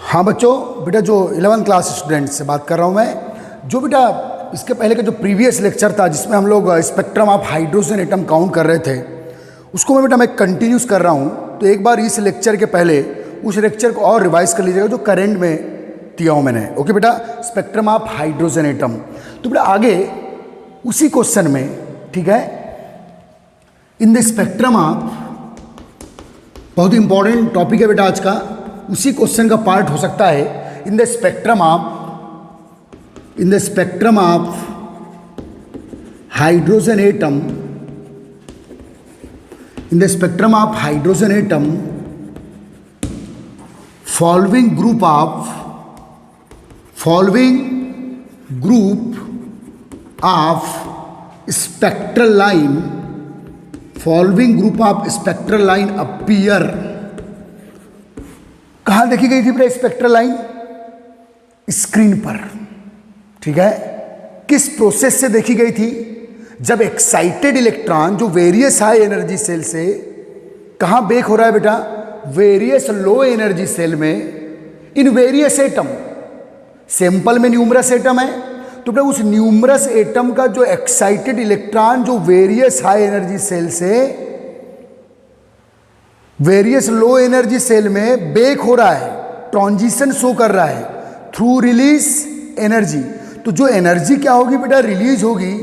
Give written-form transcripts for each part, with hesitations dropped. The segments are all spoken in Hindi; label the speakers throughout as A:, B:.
A: हाँ बच्चों, बेटा जो 11th क्लास स्टूडेंट से बात कर रहा हूँ मैं। जो बेटा इसके पहले का जो प्रीवियस लेक्चर था जिसमें हम लोग spectrum of hydrogen atom count कर रहे थे, उसको मैं कंटिन्यूस कर रहा हूँ। तो एक बार इस लेक्चर के पहले उस लेक्चर को और रिवाइज कर लीजिएगा जो करंट में दिया हूँ मैंने। ओके बेटा, स्पेक्ट्रम ऑफ हाइड्रोजन एटम। तो बेटा आगे उसी क्वेश्चन में, ठीक है, इन द स्पेक्ट्रम ऑफ, बहुत इंपॉर्टेंट टॉपिक है बेटा आज का, उसी क्वेश्चन का पार्ट हो सकता है। इन the spectrum of hydrogen atom, in the spectrum of hydrogen atom following group of spectral line, following group of spectral line appear. कहां देखी गई थी बेटा स्पेक्ट्रल लाइन? स्क्रीन पर, ठीक है। किस प्रोसेस से देखी गई थी? जब एक्साइटेड इलेक्ट्रॉन जो वेरियस हाई एनर्जी सेल से कहां बेक हो रहा है बेटा? वेरियस लो एनर्जी सेल में, इन वेरियस एटम। सैंपल में न्यूमरस एटम है, तो बेटा उस न्यूमरस एटम का जो एक्साइटेड इलेक्ट्रॉन जो वेरियस हाई एनर्जी सेल से वेरियस लो एनर्जी सेल में बेक हो रहा है, ट्रांजिशन शो कर रहा है थ्रू रिलीज एनर्जी। तो जो एनर्जी क्या होगी बेटा? रिलीज होगी।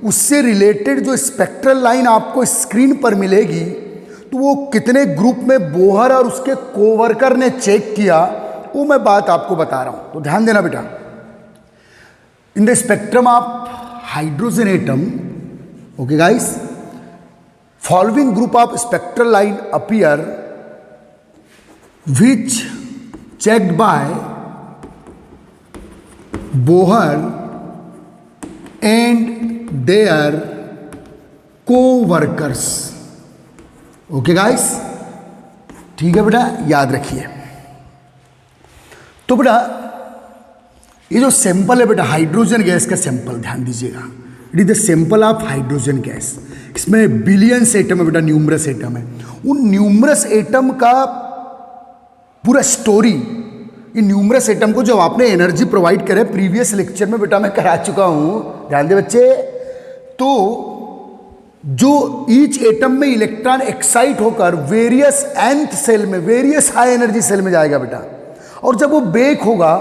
A: उससे रिलेटेड जो स्पेक्ट्रल लाइन आपको स्क्रीन पर मिलेगी, तो वो कितने ग्रुप में बोहर और उसके कोवर्कर ने चेक किया, वो मैं बात आपको बता रहा हूं। तो ध्यान देना बेटा। In the spectrum of hydrogen atom, okay guys, following group of spectral line appear which checked by Bohr and their co-workers। Okay guys, ठीक है बेटा, याद रखिए। तो बेटा ये जो सैंपल है बेटा हाइड्रोजन गैस का सैंपल, ध्यान दीजिएगा। It is the sample of hydrogen gas. इसमें बिलियंस एटम है बेटा, न्यूमरस एटम है। उन न्यूमरस एटम का पूरा स्टोरी, इन न्यूमरस एटम को जब आपने एनर्जी प्रोवाइड करे, प्रीवियस लेक्चर में बेटा मैं करा चुका हूं, ध्यान दे बच्चे। तो जो ईच एटम में इलेक्ट्रॉन एक्साइट होकर वेरियस nth सेल में, वेरियस हाई एनर्जी सेल में जाएगा बेटा, और जब वो बेक होगा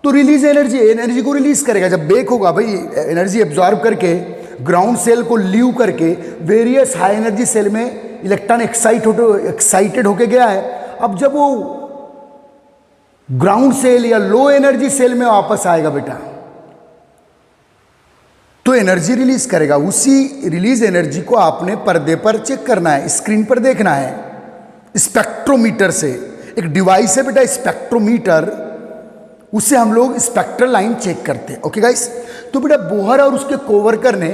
A: तो रिलीज एनर्जी को रिलीज करेगा। जब बेक होगा भाई, एनर्जी एब्जॉर्ब करके ग्राउंड सेल को लीव करके वेरियस हाई एनर्जी सेल में इलेक्ट्रॉन एक्साइटेड होके गया है। अब जब वो ग्राउंड सेल या लो एनर्जी सेल में वापस आएगा बेटा, तो एनर्जी रिलीज करेगा। उसी रिलीज एनर्जी को आपने पर्दे पर चेक करना है, स्क्रीन पर देखना है स्पेक्ट्रोमीटर से। एक डिवाइस है बेटा स्पेक्ट्रोमीटर, उससे हम लोग स्पेक्ट्रल लाइन चेक करते हैं। ओके गाइस, तो बेटा बोहर और उसके कोवर्कर ने,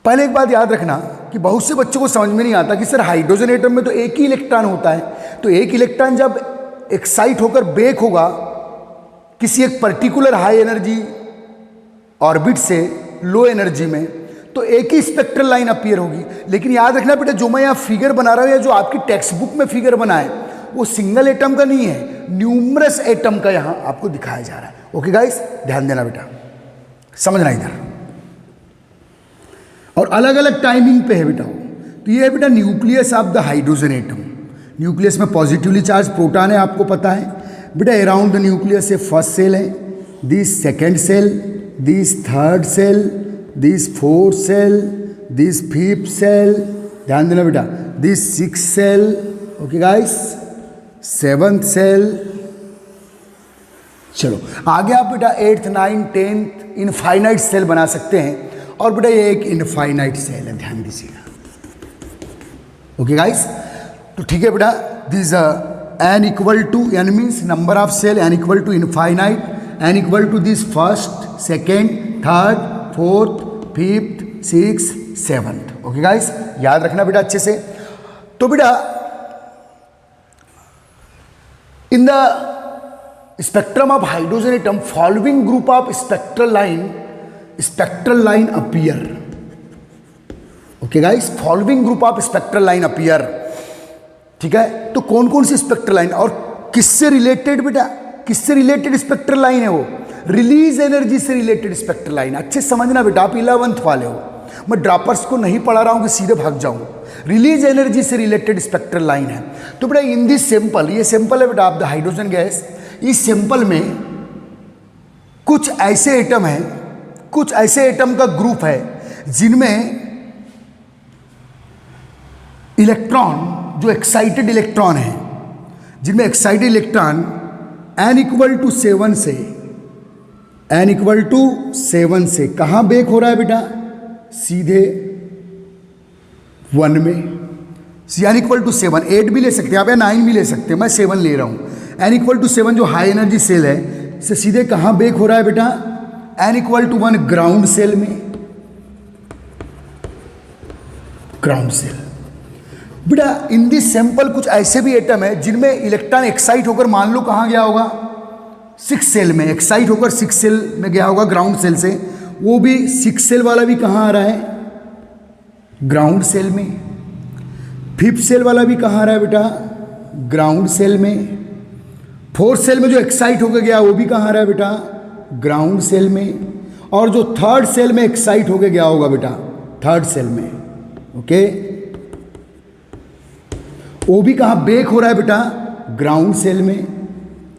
A: पहले एक बात याद रखना कि बहुत से बच्चों को समझ में नहीं आता कि सर हाइड्रोजन एटम में तो एक ही इलेक्ट्रॉन होता है। तो एक इलेक्ट्रॉन जब एक्साइट होकर बेक होगा किसी एक पर्टिकुलर हाई एनर्जी ऑर्बिट से लो एनर्जी में, तो एक ही स्पेक्ट्रल लाइन अपीयर होगी। लेकिन याद रखना बेटा, जो मैं यहाँ फिगर बना रहा हूँ या जो आपकी टेक्स्ट बुक में फिगर बना है, वो सिंगल एटम का नहीं है, न्यूमरस एटम का यहां आपको दिखाया जा रहा है। ओके गाइस, ध्यान देना बेटा, समझना इधर। और अलग अलग टाइमिंग पे है बेटा वो। तो ये है बेटा nucleus of the hydrogen atom. Nucleus में पॉजिटिवली चार्ज प्रोटॉन है, आपको पता है बेटा। अराउंड द न्यूक्लियस से फर्स्ट सेल है, this second shell, this third shell, this fourth shell, this fifth shell, ध्यान देना बेटा, this sixth shell, okay guys, seventh shell. चलो आगे आप बेटा 8th 9th 10th infinite cell बना सकते हैं। और बेटा ये एक इनफाइनाइट सेल है, ध्यान दीजिएगा। ओके गाइस, तो ठीक है बेटा, this n equal to, n means number of shell, n equal to infinite, n equal to this first, second, third, fourth, fifth, six, seventh. Okay guys, याद रखना बेटा अच्छे से। तो बेटा in the spectrum of hydrogen atom following group of spectral line appear। okay guys, following group of spectral line appear। ठीक है, तो कौन कौन सी स्पेक्ट्रल लाइन, और किससे रिलेटेड बेटा, किससे रिलेटेड स्पेक्ट्रल लाइन है वो, रिलीज एनर्जी से रिलेटेड स्पेक्ट्रल लाइन। अच्छे समझना बेटा, आप 11th वाले हो, मैं ड्रॉपर्स को नहीं पढ़ा रहा हूं कि सीधे भाग जाऊं। रिलीज एनर्जी से रिलेटेड स्पेक्ट्रल लाइन है। तो बेटा इन दिस सैंपल, ये सैंपल है बेटा ऑफ द हाइड्रोजन गैस। इस सैंपल में कुछ ऐसे एटम हैं, कुछ ऐसे एटम का ग्रुप है जिनमें इलेक्ट्रॉन, जो एक्साइटेड इलेक्ट्रॉन है, जिनमें excited electron n equal to 7 से, n इक्वल टू 7 से कहाँ बेक हो रहा है बेटा, सीधे 1 में। n इक्वल टू 7, 8 भी ले सकते हैं आप या 9 भी ले सकते हैं, मैं 7 ले रहा हूँ। n इक्वल टू 7 जो हाई एनर्जी सेल है, इससे सीधे कहाँ बेक हो रहा है बेटा, n equal to 1 ground shell में, ग्राउंड सेल। बेटा इन दिस सैंपल कुछ ऐसे भी एटम है जिनमें इलेक्ट्रॉन एक्साइट होकर, मान लो कहाँ गया होगा, 6 सेल में, एक्साइट होकर 6 सेल में गया होगा ग्राउंड सेल से। वो भी 6 सेल वाला भी कहाँ आ रहा है, ग्राउंड सेल में। 5th सेल वाला भी कहाँ आ रहा है बेटा, ग्राउंड सेल में। 4th सेल में जो एक्साइट होकर गया वो भी कहाँ आ रहा है बेटा, ग्राउंड सेल में। और जो 3rd सेल में एक्साइट होकर गया होगा बेटा, 3rd सेल में, ओके, वो भी कहाँ बेक हो रहा है बेटा, ग्राउंड सेल में,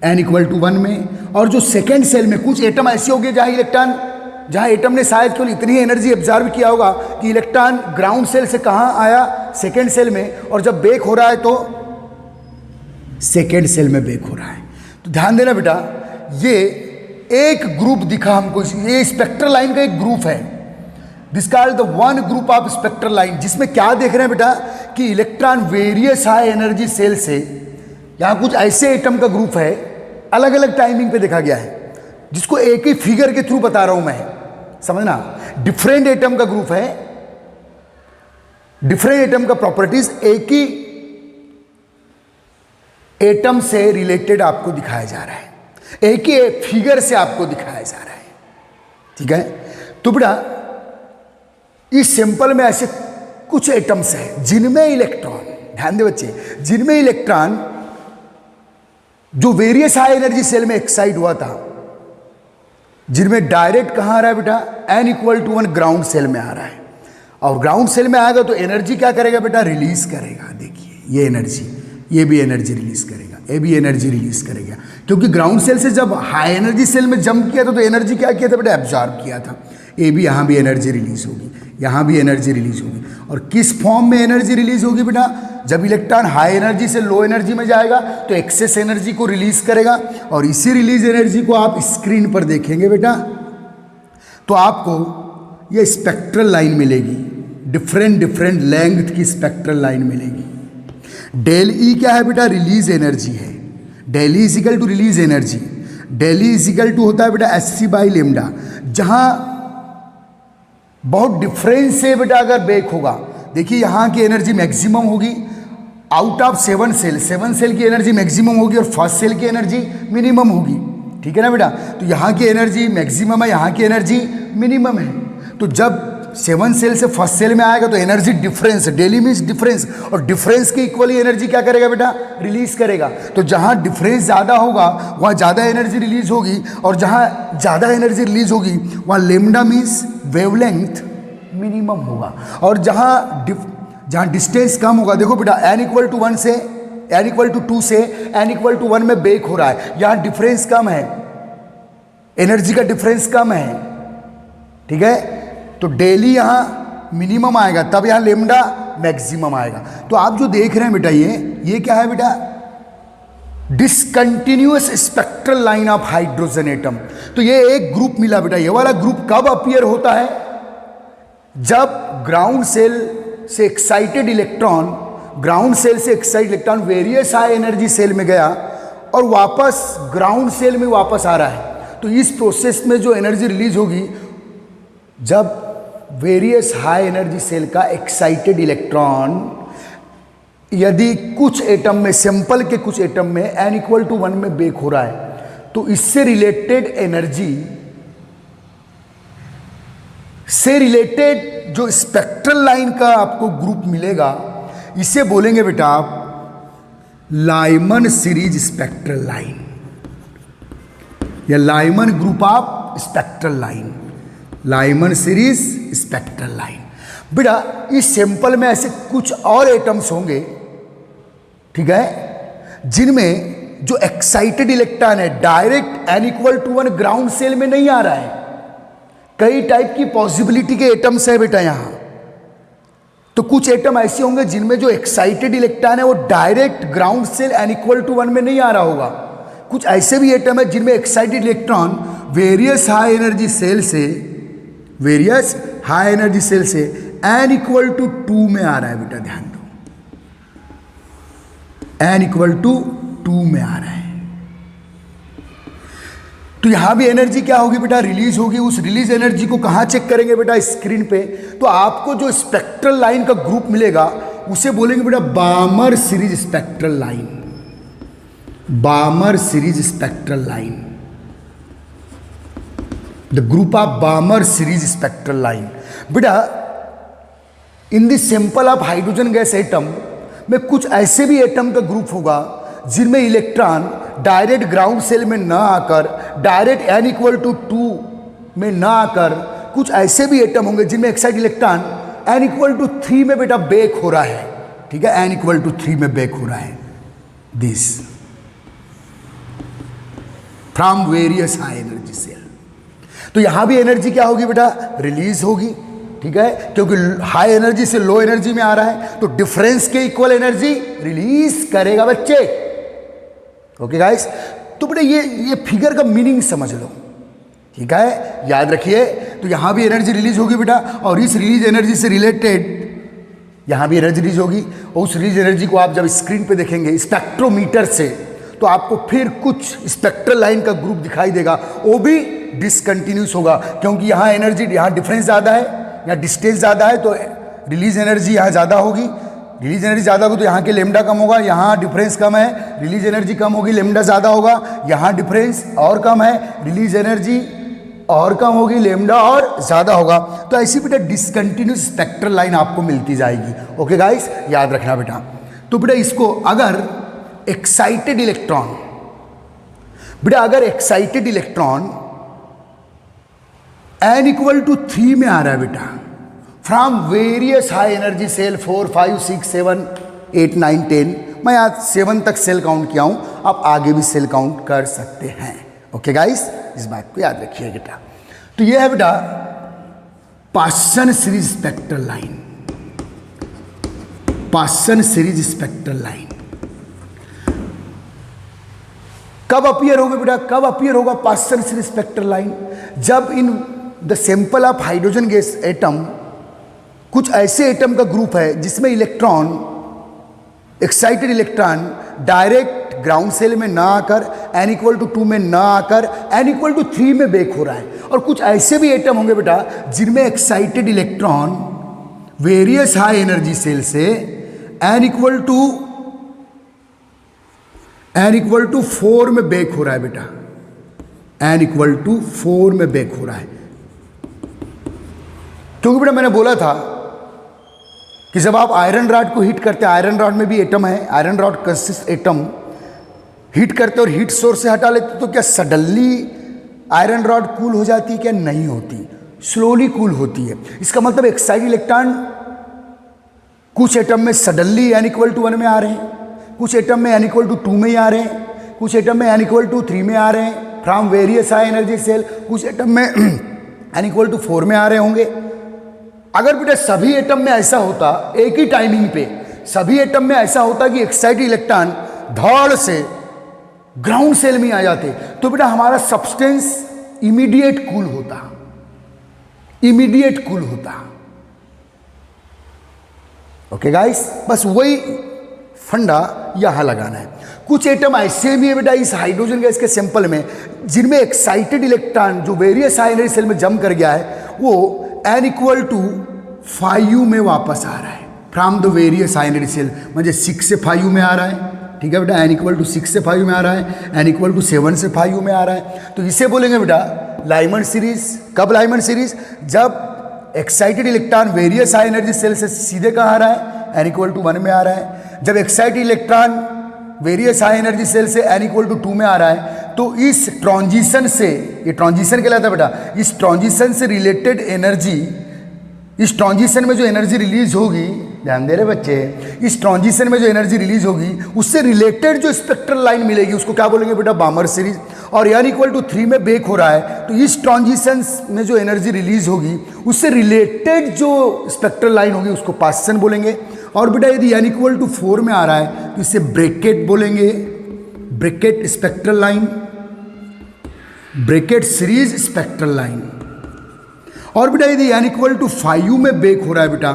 A: n इक्वल टू 1 में। और जो 2nd सेल में कुछ एटम ऐसे हो गए जहाँ इलेक्ट्रॉन, जहाँ एटम ने शायद केवल इतनी एनर्जी एब्जॉर्ब किया होगा कि इलेक्ट्रॉन ग्राउंड सेल से कहाँ आया, 2nd सेल में, और जब बेक हो रहा है तो 2nd सेल में बेक हो रहा है। तो ध्यान देना बेटा, ये एक ग्रुप दिखा हमको, ये स्पेक्ट्रल लाइन का एक ग्रुप है, this called the one group of spectral line, जिसमें क्या देख रहे हैं बेटा कि electron various high energy cell से, यहाँ कुछ ऐसे एटम का ग्रुप है, अलग अलग टाइमिंग पे देखा गया है, जिसको एक ही फिगर के थ्रू बता रहा हूं मैं, समझना। डिफरेंट एटम का ग्रुप है, डिफरेंट एटम का प्रॉपर्टीज एक ही एटम से रिलेटेड आपको दिखाया जा रहा है, एक ही फिगर से आपको दिखाया जा रहा है, ठीक है। तो बेटा इस सैंपल में ऐसे कुछ एटम्स हैं जिनमें इलेक्ट्रॉन, ध्यान दे बच्चे, जिनमें इलेक्ट्रॉन जो वेरियस हाई एनर्जी सेल में एक्साइट हुआ था, जिनमें डायरेक्ट कहां आ रहा है बेटा, n equal to 1 ground shell में आ रहा है। और ग्राउंड सेल में आएगा तो एनर्जी क्या करेगा बेटा, रिलीज करेगा। देखिए ये एनर्जी, ये भी एनर्जी रिलीज करेगा, ये भी एनर्जी रिलीज करेगा, क्योंकि ग्राउंड सेल से जब हाई एनर्जी सेल में जंप किया था तो एनर्जी क्या किया था बेटा, एब्जॉर्ब किया था। ये भी यहाँ भी एनर्जी रिलीज होगी, यहाँ भी एनर्जी रिलीज होगी। और किस फॉर्म में एनर्जी रिलीज होगी बेटा, जब इलेक्ट्रॉन हाई एनर्जी से लो एनर्जी में जाएगा तो एक्सेस एनर्जी को रिलीज करेगा, और इसी रिलीज एनर्जी को आप स्क्रीन पर देखेंगे बेटा तो आपको ये स्पेक्ट्रल लाइन मिलेगी, डिफरेंट डिफरेंट लेंथ की स्पेक्ट्रल लाइन मिलेगी। डेल ई क्या है बेटा, रिलीज एनर्जी है, del E is equal to release energy. Del E is equal to होता है बेटा Hc/λ, जहाँ बहुत डिफरेंस से बेटा अगर बेक होगा, देखिए यहाँ की एनर्जी मैक्सिमम होगी आउट ऑफ 7 सेल, 7 सेल की एनर्जी मैक्सिमम होगी और फर्स्ट सेल की एनर्जी मिनिमम होगी, ठीक है ना बेटा। तो यहाँ की एनर्जी मैक्सिमम है, यहाँ की एनर्जी मिनिमम है। तो जब 7 सेल से फर्स्ट सेल में आएगा तो energy difference, daily means difference, और डिफरेंस के इक्वली एनर्जी क्या करेगा बेटा, रिलीज करेगा। तो जहाँ डिफरेंस ज़्यादा होगा वहाँ ज़्यादा एनर्जी रिलीज होगी, और जहाँ ज़्यादा एनर्जी रिलीज होगी वहाँ लेमडा मीन्स वेवलेंथ मिनिमम होगा, और जहाँ डिस्टेंस कम होगा, देखो बेटा n इक्वल टू 1 से, n इक्वल टू 2 से n इक्वल टू 1 में बेक हो रहा है, यहाँ डिफरेंस कम है, एनर्जी का डिफरेंस कम है, ठीक है। तो डेली यहाँ मिनिमम आएगा, तब यहाँ लेमडा मैक्सिमम आएगा। तो आप जो देख रहे हैं बेटा ये क्या है बेटा, discontinuous spectral line of hydrogen atom. तो ये एक ग्रुप मिला बेटा, ये वाला ग्रुप कब अपीयर होता है, जब ग्राउंड सेल से एक्साइटेड इलेक्ट्रॉन, ग्राउंड सेल से excited electron various high energy shell में गया और वापस ग्राउंड सेल में वापस आ रहा है। तो इस प्रोसेस में जो एनर्जी रिलीज होगी, जब वेरियस हाई एनर्जी सेल का एक्साइटेड इलेक्ट्रॉन यदि कुछ एटम में, सैंपल के कुछ एटम में n इक्वल टू 1 में बेक हो रहा है, तो इससे रिलेटेड एनर्जी से रिलेटेड जो स्पेक्ट्रल लाइन का आपको ग्रुप मिलेगा, इसे बोलेंगे बेटा आप लाइमन सीरीज स्पेक्ट्रल लाइन या Lyman group of spectral line, Lyman series spectral line. बेटा इस सैंपल में ऐसे कुछ और एटम्स होंगे, ठीक है, जिनमें जो एक्साइटेड इलेक्ट्रॉन है डायरेक्ट n=1 ग्राउंड सेल में नहीं आ रहा है। कई टाइप की पॉसिबिलिटी के एटम्स है बेटा यहां। तो कुछ एटम ऐसे होंगे जिनमें जो एक्साइटेड इलेक्ट्रॉन है वो डायरेक्ट ग्राउंड सेल n=1 में नहीं आ रहा होगा। कुछ ऐसे भी एटम है जिनमें excited electron various high energy cell से n=2 में आ रहा है। बेटा ध्यान दो, n=2 में आ रहा है। तो यहां भी एनर्जी क्या होगी बेटा, रिलीज होगी। उस रिलीज एनर्जी को कहां चेक करेंगे बेटा, स्क्रीन पे। तो आपको जो स्पेक्ट्रल लाइन का ग्रुप मिलेगा उसे बोलेंगे बेटा Balmer series spectral line, Balmer series spectral line, the group of Balmer series spectral line. बेटा in the sample of hydrogen gas atom में कुछ ऐसे भी एटम का ग्रुप होगा जिनमें इलेक्ट्रॉन डायरेक्ट ग्राउंड सेल में ना आकर, डायरेक्ट n=2 में ना आकर, कुछ ऐसे भी एटम होंगे जिनमें एक्साइटेड इलेक्ट्रॉन n=3 में बेटा बेक हो रहा है। ठीक है, n=3 में बेक हो रहा है this from various high energy shell. तो यहां भी एनर्जी क्या होगी बेटा, रिलीज होगी। ठीक है, क्योंकि हाई एनर्जी से लो एनर्जी में आ रहा है तो डिफरेंस के इक्वल एनर्जी रिलीज करेगा बच्चे। ओके गाइस, तो बेटा ये फिगर का मीनिंग समझ लो। ठीक है, याद रखिए। तो यहां भी एनर्जी रिलीज होगी बेटा, और इस रिलीज एनर्जी से रिलेटेड यहां भी एनर्जी रिलीज होगी। और उस रिलीज एनर्जी को आप जब स्क्रीन पे देखेंगे स्पेक्ट्रोमीटर से, तो आपको फिर कुछ स्पेक्ट्रल लाइन का ग्रुप दिखाई देगा, वो भी डिसकंटिन्यूस होगा। क्योंकि यहाँ एनर्जी, यहाँ डिफरेंस ज़्यादा है, यहाँ डिस्टेंस ज़्यादा है, तो रिलीज एनर्जी यहाँ ज़्यादा होगी। रिलीज एनर्जी ज़्यादा होगी तो यहाँ के लेमडा कम होगा, यहाँ डिफरेंस कम है, रिलीज एनर्जी कम होगी, लेमडा ज़्यादा होगा, यहाँ डिफरेंस और कम है, रिलीज एनर्जी और कम होगी, लेमडा और ज़्यादा होगा। तो ऐसी बेटा डिसकंटिन्यूस स्पेक्ट्रल लाइन आपको मिलती जाएगी। ओके गाइस, याद रखना बेटा। तो बेटा इसको अगर एक्साइटेड इलेक्ट्रॉन, बेटा अगर एक्साइटेड इलेक्ट्रॉन n=3 में आ रहा है बेटा, from various high energy shell 4, 5, 6, 7, 8, 9, 10, मैं आज 7 तक सेल काउंट किया हूं, आप आगे भी सेल काउंट कर सकते हैं। ओके गाइस, इस बात को याद रखिए बेटा। तो ये है बेटा Paschen series spectral line, Paschen series spectral line कब अपीयर होगा बेटा, कब अपीयर होगा पासन सीरीज स्पेक्ट्रल लाइन, जब in the sample of hydrogen gas atom, कुछ ऐसे एटम का ग्रुप है जिसमें electron, excited electron direct ground shell में ना आकर, n=2 में ना आकर n=3 में बेक हो रहा है। और कुछ ऐसे भी एटम होंगे बेटा जिनमें excited electron various high energy cell से n=4 में बेक हो रहा है बेटा, n=4 में बेक हो रहा है। क्योंकि बेटा मैंने बोला था कि जब आप आयरन रॉड को हीट करते हैं, आयरन रॉड में भी एटम है, iron rod consist atom, heat करते और हीट सोर्स से हटा लेते तो क्या सडनली आयरन रॉड कूल हो जाती है? क्या नहीं होती, स्लोली कूल होती है। इसका मतलब एक्साइटेड इलेक्ट्रॉन कुछ एटम में सडनली n=1 में आ रहे हैं, कुछ एटम में n=2 में ही आ रहे हैं, कुछ एटम में n=3 में आ रहे हैं from various high energy shell, कुछ एटम में n=4 में आ रहे होंगे। अगर बेटा सभी एटम में ऐसा होता, एक ही टाइमिंग पे सभी एटम में ऐसा होता कि एक्साइटेड इलेक्ट्रॉन धड़ से ग्राउंड सेल में आ जाते, तो बेटा हमारा सब्सटेंस इमीडिएट कूल होता, इमीडिएट कूल होता। ओके गाइस, बस वही फंडा यहां लगाना है। कुछ एटम ऐसे भी है बेटा इस हाइड्रोजन गैस के सैंपल में जिनमें एक्साइटेड इलेक्ट्रॉन जो वेरियस हाई एनर्जी सेल में जम कर गया है, वो n=5 में वापस आ रहा है from the various high energy shell, म्हणजे 6 से 5 में आ रहा है। ठीक है बेटा, n=6 से 5 में आ रहा है, n=7 से 5 में आ रहा है। तो इसे बोलेंगे बेटा लाइमन सीरीज। कब लाइमन सीरीज? जब excited electron various high energy cell से सीधे कहाँ आ रहा है, n=1 में आ रहा है। जब excited electron various high energy cell से n इक्वल टू 2 में आ रहा है, तो इस ट्रांजिशन से, ये ट्रांजिशन कहलाता है बेटा, इस ट्रांजिशन से रिलेटेड एनर्जी, इस ट्रांजिशन में जो एनर्जी रिलीज होगी, ध्यान दे रहे बच्चे, इस ट्रांजिशन में जो एनर्जी रिलीज होगी उससे रिलेटेड जो स्पेक्ट्रल लाइन मिलेगी उसको क्या बोलेंगे बेटा, बामर सीरीज। और n इक्वल टू 3 में बेक हो रहा है, तो इस ट्रांजिशन में जो एनर्जी रिलीज होगी उससे रिलेटेड जो स्पेक्ट्रल लाइन होगी उसको पाससन बोलेंगे। और बेटा यदि n इक्वल टू 4 में आ रहा है तो इसे ब्रैकेट बोलेंगे, bracket spectral line, bracket series spectral line. और बेटा यदि n इक्वल टू 5 में बेक हो रहा है बेटा,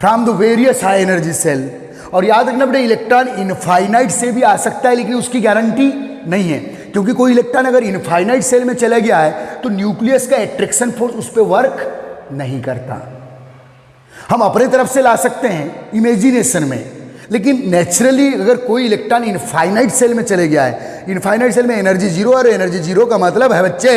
A: from the various high energy shell, और याद रखना बेटा इलेक्ट्रॉन इनफाइनाइट से भी आ सकता है, लेकिन उसकी गारंटी नहीं है, क्योंकि कोई इलेक्ट्रॉन अगर इनफाइनाइट सेल में चला गया है तो न्यूक्लियस का एट्रैक्शन फोर्स उस पर वर्क नहीं करता। हम अपने तरफ से ला सकते हैं इमेजिनेशन में, लेकिन नेचुरली अगर कोई इलेक्ट्रॉन इनफाइनाइट सेल में चले गया है, इनफाइनाइट सेल में एनर्जी जीरो, और एनर्जी जीरो का मतलब है बच्चे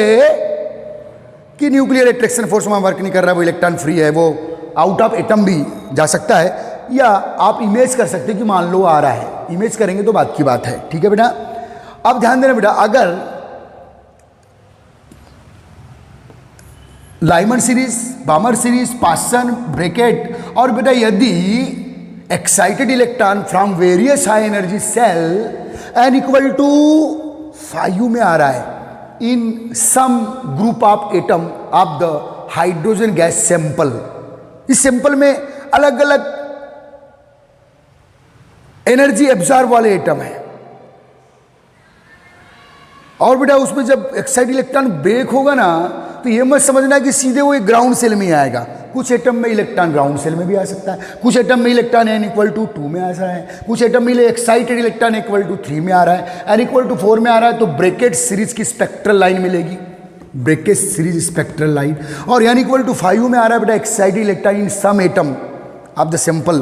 A: कि न्यूक्लियर एट्रैक्शन फोर्स वहां वर्क नहीं कर रहा, वो इलेक्ट्रॉन फ्री है, वो आउट ऑफ एटम भी जा सकता है, या आप इमेज कर सकते हैं कि मान लो आ रहा है, इमेज करेंगे तो बात की बात है। ठीक है बेटा, अब ध्यान देना बेटा, अगर Lyman series, Balmer series, Paschen, Brackett, और बेटा यदि excited electron from various high energy shell n equal to 5 में आ रहा है in some group of atom of the hydrogen gas sample, इस सैंपल में अलग अलग एनर्जी एब्जॉर्ब वाले एटम है, और बेटा उसमें जब एक्साइटेड इलेक्ट्रॉन ब्रेक होगा ना, तो ये मत समझना कि सीधे वो एक ग्राउंड सेल में ही आएगा, कुछ एटम में इलेक्ट्रॉन ग्राउंड सेल में भी आ सकता है, कुछ एटम में इलेक्ट्रॉन n इक्वल टू 2 में आ रहा है, कुछ एटम में एक्साइटेड इलेक्ट्रॉन इक्वल टू 3 में आ रहा है, n इक्वल टू 4 में आ रहा है, तो ब्रैकेट सीरीज की स्पेक्ट्रल लाइन मिलेगी, ब्रैकेट सीरीज स्पेक्ट्रल लाइन। और n इक्वल टू 5 में आ रहा है बेटा excited electron in some atom of the sample,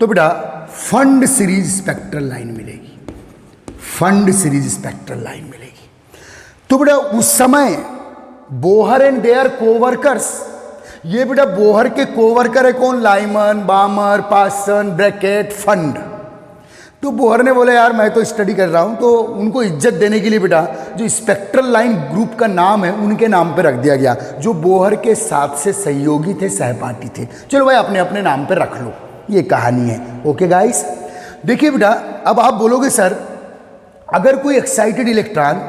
A: तो बेटा फंड सीरीज स्पेक्ट्रल लाइन मिलेगी, फंड सीरीज स्पेक्ट्रल लाइन मिलेगी। तो बेटा उस समय बोहर एंड देयर कोवर्कर्स, ये बेटा बोहर के कोवर्कर है कौन, लाइमन, बामर, पाससन, ब्रैकेट, फंड। तो बोहर ने बोला यार मैं तो स्टडी कर रहा हूं, तो उनको इज्जत देने के लिए बेटा जो स्पेक्ट्रल लाइन ग्रुप का नाम है उनके नाम पे रख दिया गया, जो बोहर के साथ से सहयोगी थे, सहपाठी थे। चलो भाई अपने अपने नाम पे रख लो, ये कहानी है। ओके गाइस, देखिए बेटा अब आप बोलोगे सर अगर कोई एक्साइटेड इलेक्ट्रॉन,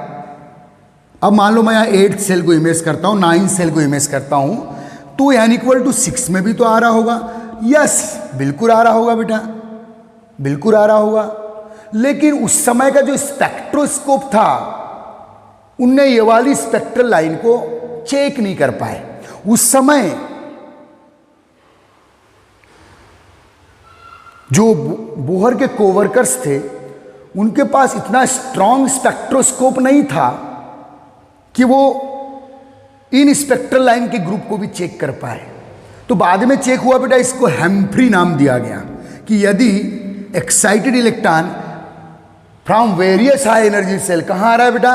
A: अब मान लो मैं यहाँ 8 सेल को इमेज करता हूँ, 9 सेल को इमेज करता हूँ, तो n इक्वल टू 6 में भी तो आ रहा होगा, यस बिल्कुल आ रहा होगा बेटा, बिल्कुल आ रहा होगा। लेकिन उस समय का जो स्पेक्ट्रोस्कोप था उनने ये वाली स्पेक्ट्रल लाइन को चेक नहीं कर पाए। उस समय जो बोहर के कोवर्कर्स थे उनके पास इतना स्ट्रॉन्ग स्पेक्ट्रोस्कोप नहीं था कि वो इन स्पेक्ट्रल लाइन के ग्रुप को भी चेक कर पाए। तो बाद में चेक हुआ बेटा, इसको हैम्फ्री नाम दिया गया कि यदि excited electron from various high energy shell कहाँ आ रहा है बेटा,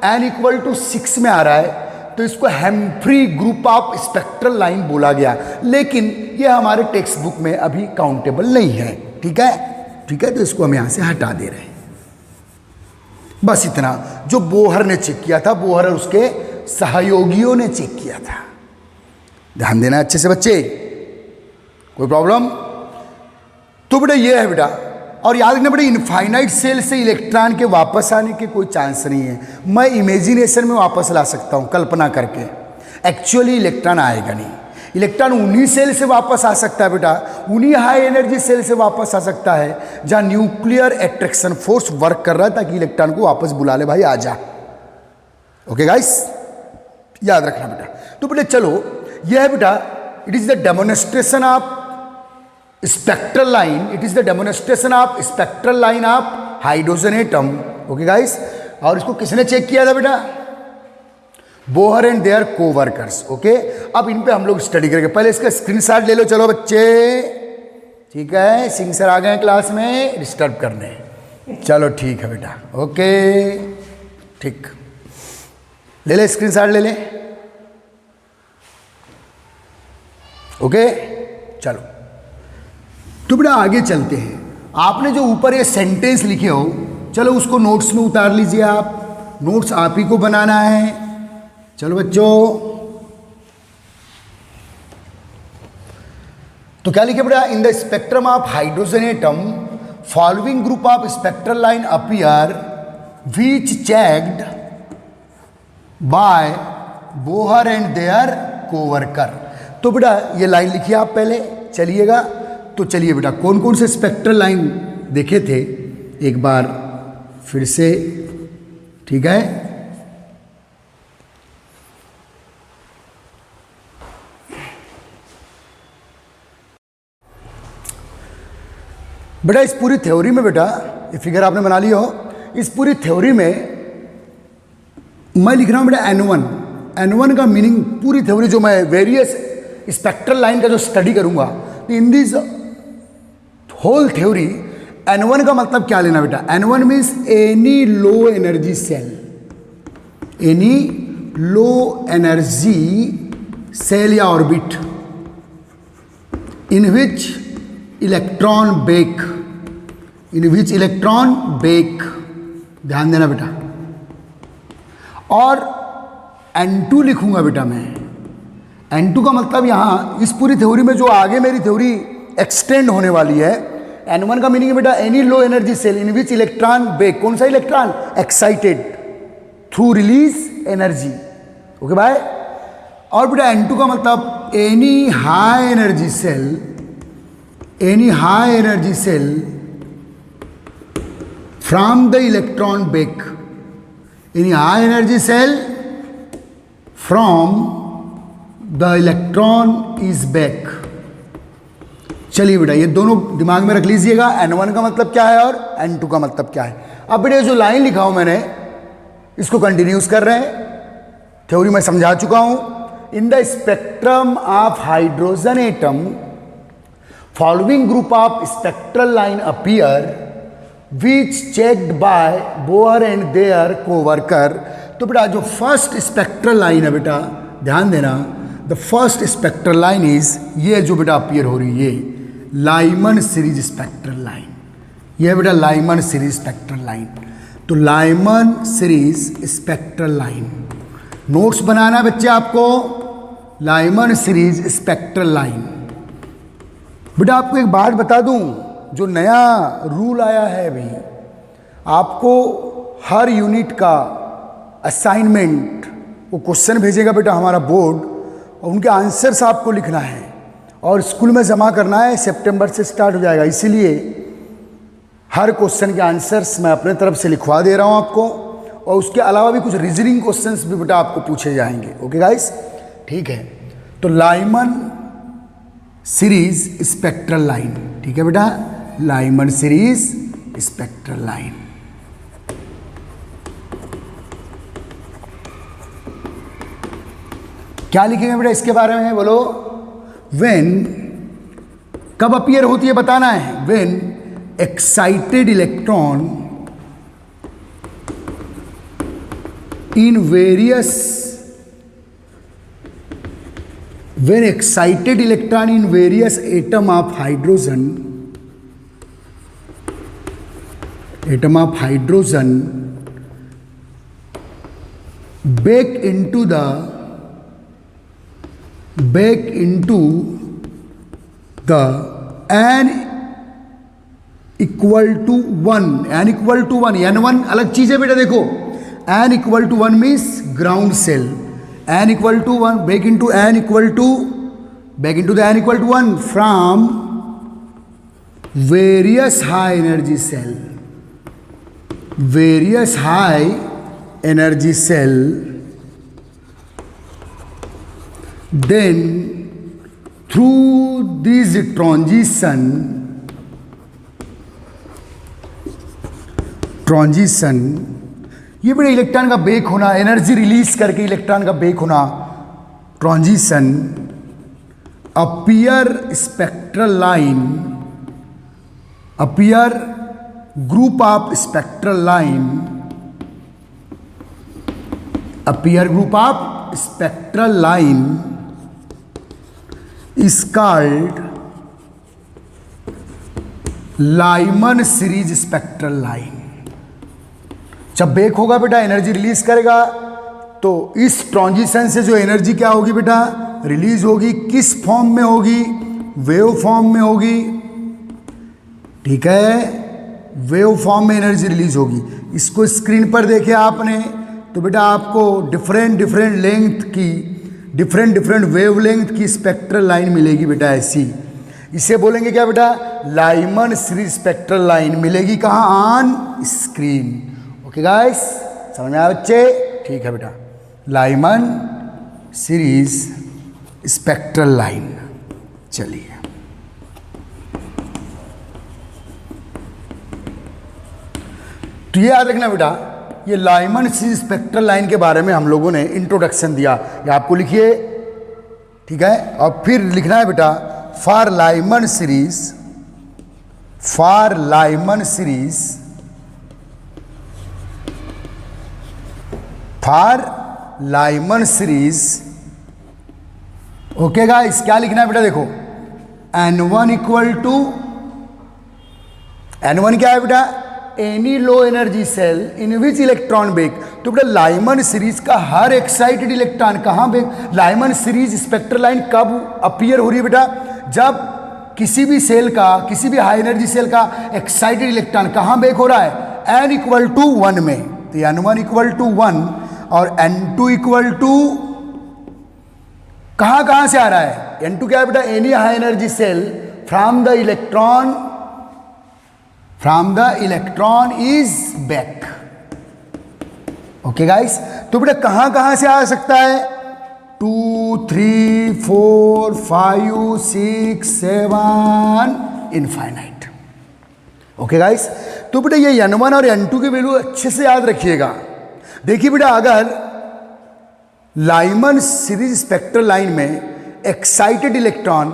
A: n इक्वल टू 6 में आ रहा है, तो इसको हैम्फ्री ग्रुप ऑफ स्पेक्ट्रल लाइन बोला गया। लेकिन ये हमारे टेक्स्ट बुक में अभी काउंटेबल नहीं है। ठीक है, ठीक है, तो इसको हम यहाँ से हटा दे रहे हैं। बस इतना जो बोहर ने चेक किया था, बोहर और उसके सहयोगियों ने चेक किया था। ध्यान देना अच्छे से बच्चे, कोई प्रॉब्लम? तो बेटा ये है बेटा, और याद रखना बेटा इनफाइनाइट सेल से इलेक्ट्रॉन के वापस आने के कोई चांस नहीं है। मैं इमेजिनेशन में वापस ला सकता हूँ कल्पना करके, एक्चुअली इलेक्ट्रॉन आएगा नहीं। इलेक्ट्रॉन उन्हीं सेल से वापस आ सकता है बेटा, उन्हीं हाई एनर्जी सेल से वापस आ सकता है जहाँ न्यूक्लियर एट्रैक्शन फोर्स वर्क कर रहा है, ताकि इलेक्ट्रॉन को वापस बुला ले, भाई आ जा। ओके गाइस, याद रखना बेटा। तो बेटा चलो यह है बेटा, it is the demonstration of spectral line, it is the demonstration of spectral line of hydrogen atom. Okay guys, और इसको किसने चेक किया था बेटा? Bohr and their coworkers. Okay, अब इन पे हम लोग स्टडी करेंगे। पहले इसका स्क्रीनशॉट ले लो। चलो बच्चे, ठीक है, सिंह सर आ गए क्लास में डिस्टर्ब करने। चलो ठीक है बेटा, ओके ठीक, ले ले स्क्रीनशॉट ले ले। ओके चलो, तो बेटा आगे चलते हैं। आपने जो ऊपर ये सेंटेंस लिखे हो चलो उसको नोट्स में उतार लीजिए आप, नोट्स आप ही को बनाना है। चलो बच्चों, तो क्या लिखे बेटा, in the spectrum of hydrogen atom following group of spectral line appear which checked by Bohr and their coworker. तो बेटा ये लाइन लिखिए आप पहले, चलिएगा। तो चलिए बेटा, कौन कौन से स्पेक्ट्रल लाइन देखे थे एक बार फिर से, ठीक है। बेटा इस पूरी थ्योरी में, बेटा ये फिगर आपने बना लिया हो, इस पूरी थ्योरी में मैं लिख रहा हूं बेटा N1 का मीनिंग, पूरी थ्योरी जो मैं वेरियस स्पेक्ट्रल लाइन का जो स्टडी करूंगा, in this whole theory N1 का मतलब क्या लेना बेटा, N1 means any low energy shell, any low energy shell या orbit in which electron back, in which electron back, ध्यान देना बेटा। और N2 लिखूंगा बेटा मैं, N2 का मतलब यहां इस पूरी थ्योरी में जो आगे मेरी थ्योरी एक्सटेंड होने वाली है, N1 का मीनिंग है बेटा any low energy shell in which electron back, कौन सा electron, excited through release energy, okay bye. और बेटा N2 का मतलब any high energy shell, any high energy shell from the electron back, any high energy shell from the electron is back. चलिए बेटा ये दोनों दिमाग में रख लीजिएगा, N1 का मतलब क्या है और N2 का मतलब क्या है। अब बेटा जो लाइन लिखा हूं मैंने, इसको कंटिन्यूस कर रहे हैं, थ्योरी में समझा चुका हूं। In the spectrum of hydrogen atom following group of spectral line appear which checked by Bohr and their coworker. तो बेटा जो फर्स्ट स्पेक्ट्रल लाइन है बेटा, ध्यान देना, the first spectral line is, ये जो बेटा अपीयर हो रही है, ये लाइमन सीरीज स्पेक्ट्रल लाइन, ये है बेटा लाइमन सीरीज स्पेक्ट्रल लाइन। तो Lyman series spectral line, notes बनाना है बच्चे आपको, लाइमन सीरीज स्पेक्ट्रल लाइन। बेटा आपको एक बात बता दूं, जो नया रूल आया है अभी, आपको हर यूनिट का असाइनमेंट, वो क्वेश्चन भेजेगा बेटा हमारा बोर्ड, और उनके आंसर्स आपको लिखना है और स्कूल में जमा करना है। सितंबर से स्टार्ट हो जाएगा, इसीलिए हर क्वेश्चन के आंसर्स मैं अपने तरफ से लिखवा दे रहा हूं आपको, और उसके अलावा भी कुछ रीजनिंग क्वेश्चंस भी बेटा आपको पूछे जाएंगे, ओके गाइस, ठीक है। तो लाइमन सीरीज स्पेक्ट्रल लाइन, ठीक है बेटा, लाइमन सीरीज स्पेक्ट्रल लाइन। क्या लिखेंगे बेटा इसके बारे में, बोलो। व्हेन, कब अपीयर होती है बताना है, when excited electron in various, when excited electron in various atom of hydrogen back into the n equal to 1, n equal to 1, n1 अलग चीज है बेटा, देखो n equal to 1 means ground cell, n equal to 1 back into the n equal to 1 from various high energy cell, then through this transition ये बड़े इलेक्ट्रॉन का बेक होना, एनर्जी रिलीज करके इलेक्ट्रॉन का बेक होना, transition, appear spectral line, appear group of spectral line, appear group of spectral line is called Lyman series spectral line, जब बेक होगा बेटा एनर्जी रिलीज करेगा, तो इस ट्रांजिशन से जो एनर्जी क्या होगी बेटा, रिलीज होगी। किस फॉर्म में होगी, वेव फॉर्म में होगी, ठीक है, वेव फॉर्म में एनर्जी रिलीज होगी। इसको स्क्रीन पर देखे आपने तो बेटा आपको डिफरेंट डिफरेंट लेंथ की, डिफरेंट डिफरेंट वेव लेंथ की स्पेक्ट्रल लाइन मिलेगी बेटा ऐसी। इसे बोलेंगे क्या बेटा, लाइमन सीरीज स्पेक्ट्रल लाइन मिलेगी कहाँ, ऑन स्क्रीन। ओके गाइस, समझ में आया बच्चे, ठीक है बेटा, लाइमन सीरीज स्पेक्ट्रल लाइन। चलिए तो ये याद रखना बेटा, ये लाइमन सीरीज स्पेक्ट्रल लाइन के बारे में हम लोगों ने इंट्रोडक्शन दिया, ये आपको लिखिए, ठीक है। और फिर लिखना है बेटा for Lyman series, for Lyman series, for Lyman series. Okay guys, क्या लिखना है बेटा, देखो N1 इक्वल टू, N1 क्या है बेटा, any low energy shell in which electron back. तो बेटा लाइमन सीरीज का हर एक्साइटेड इलेक्ट्रॉन कहाँ back, Lyman series spectral line कब अपीयर हो रही है बेटा, जब किसी भी सेल का, किसी भी हाई एनर्जी सेल का एक्साइटेड इलेक्ट्रॉन कहाँ बेक हो रहा है, n इक्वल टू 1 में। तो N1 इक्वल टू 1 और N2 इक्वल टू कहाँ से आ रहा है, N2 क्या है बेटा, any high energy shell from the electron, from the electron is back. Okay guys, तो बेटा कहां से आ सकता है, 2 3 4 5 6 7 इनफाइनाइट। ओके गाइस, तो बेटा ये N1 और N2 की वैल्यू अच्छे से याद रखिएगा। देखिए बेटा, अगर लाइमन सीरीज स्पेक्ट्रल लाइन में excited electron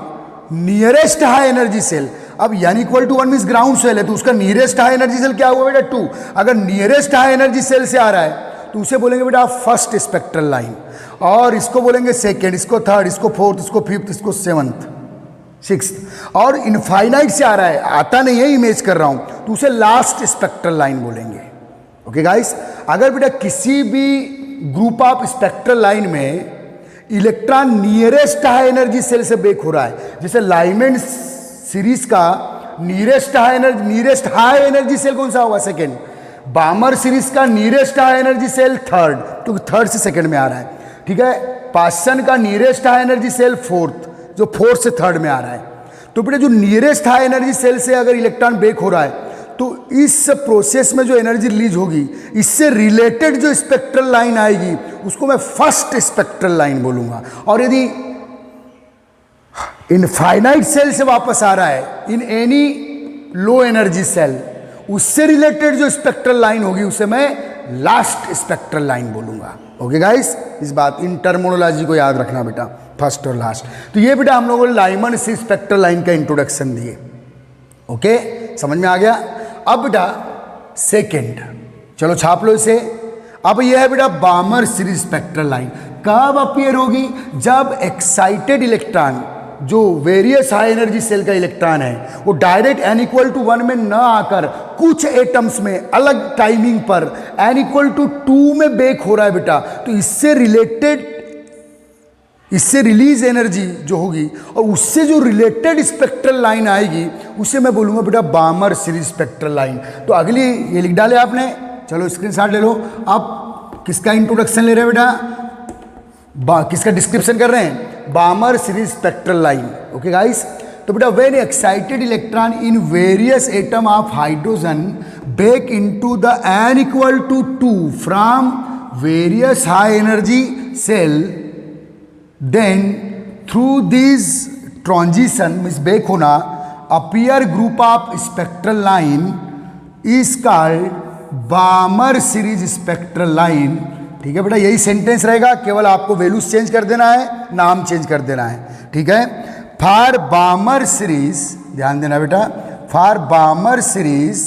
A: nearest high energy shell, अब n equal to 1 means ground shell है, तो उसका नियरेस्ट हाई एनर्जी सेल क्या हुआ बेटा, 2। अगर नियरेस्ट हाई एनर्जी सेल से आ रहा है तो उसे बोलेंगे बेटा फर्स्ट स्पेक्ट्रल लाइन, और इसको बोलेंगे सेकेंड, इसको थर्ड, इसको फोर्थ, इसको फिफ्थ, इसको सेवंथ, सिक्स्थ। और इनफाइनाइट से आ रहा है, आता नहीं है, इमेज कर रहा हूं, तो उसे लास्ट स्पेक्ट्रल लाइन बोलेंगे। ओके गाइस, अगर बेटा किसी भी ग्रुप ऑफ स्पेक्ट्रल लाइन में electron nearest high energy cell से बेक हो रहा है, जैसे लाइमन सीरीज का नीरेस्ट हाई एनर्जी सेल कौन सा होगा, सेकेंड। बामर सीरीज का nearest high energy shell third, तो थर्ड से सेकेंड में आ रहा है, ठीक है। पासन का nearest high energy shell fourth, जो फोर्थ से थर्ड में आ रहा है। तो बेटा जो नीरेस्ट हाई एनर्जी सेल से अगर इलेक्ट्रॉन बेक हो रहा है, तो इस प्रोसेस में जो एनर्जी रिलीज होगी, इससे रिलेटेड जो स्पेक्ट्रल लाइन आएगी उसको मैं फर्स्ट स्पेक्ट्रल लाइन बोलूंगा। और यदि इनफाइनाइट सेल से वापस आ रहा है, in any low energy shell, उससे रिलेटेड जो स्पेक्ट्रल लाइन होगी उसे मैं लास्ट स्पेक्ट्रल लाइन बोलूंगा। ओके गाइस, इस बात, इन टर्मिनोलॉजी को याद रखना बेटा, फर्स्ट और लास्ट। तो ये बेटा हम लोगों ने लाइमन सीरीज स्पेक्ट्रल लाइन का इंट्रोडक्शन दिए। ओके, समझ में आ गया। अब बेटा सेकेंड, चलो छाप लो इसे। अब यह है बेटा बामर सीरीज स्पेक्ट्रल लाइन, कब अपीयर होगी, जब एक्साइटेड इलेक्ट्रॉन, जो वेरियस हाई एनर्जी सेल का इलेक्ट्रॉन है, वो डायरेक्ट n इक्वल टू 1 में न आकर कुछ एटम्स में अलग टाइमिंग पर n इक्वल टू 2 में बेक हो रहा है बेटा, तो इससे रिलेटेड, इससे रिलीज एनर्जी जो होगी और उससे जो रिलेटेड स्पेक्ट्रल लाइन आएगी उसे मैं बोलूँगा बेटा बामर सीरीज स्पेक्ट्रल लाइन। तो अगली ये लिख डाले आपने, चलो स्क्रीनशॉट ले लो। अब किसका इंट्रोडक्शन ले रहे हैं बेटा, किसका डिस्क्रिप्शन कर रहे हैं, Balmer series spectral line. Okay guys, तो बेटा when excited electron in various atom of hydrogen back into the n equal to 2 from various high energy cell, then through this transition means back होना, appear group of spectral line is called Balmer series spectral line. ठीक है बेटा, यही सेंटेंस रहेगा, केवल आपको वैल्यूज चेंज कर देना है, नाम चेंज कर देना है। ठीक है, फॉर बामर सीरीज, ध्यान देना बेटा, फॉर बामर सीरीज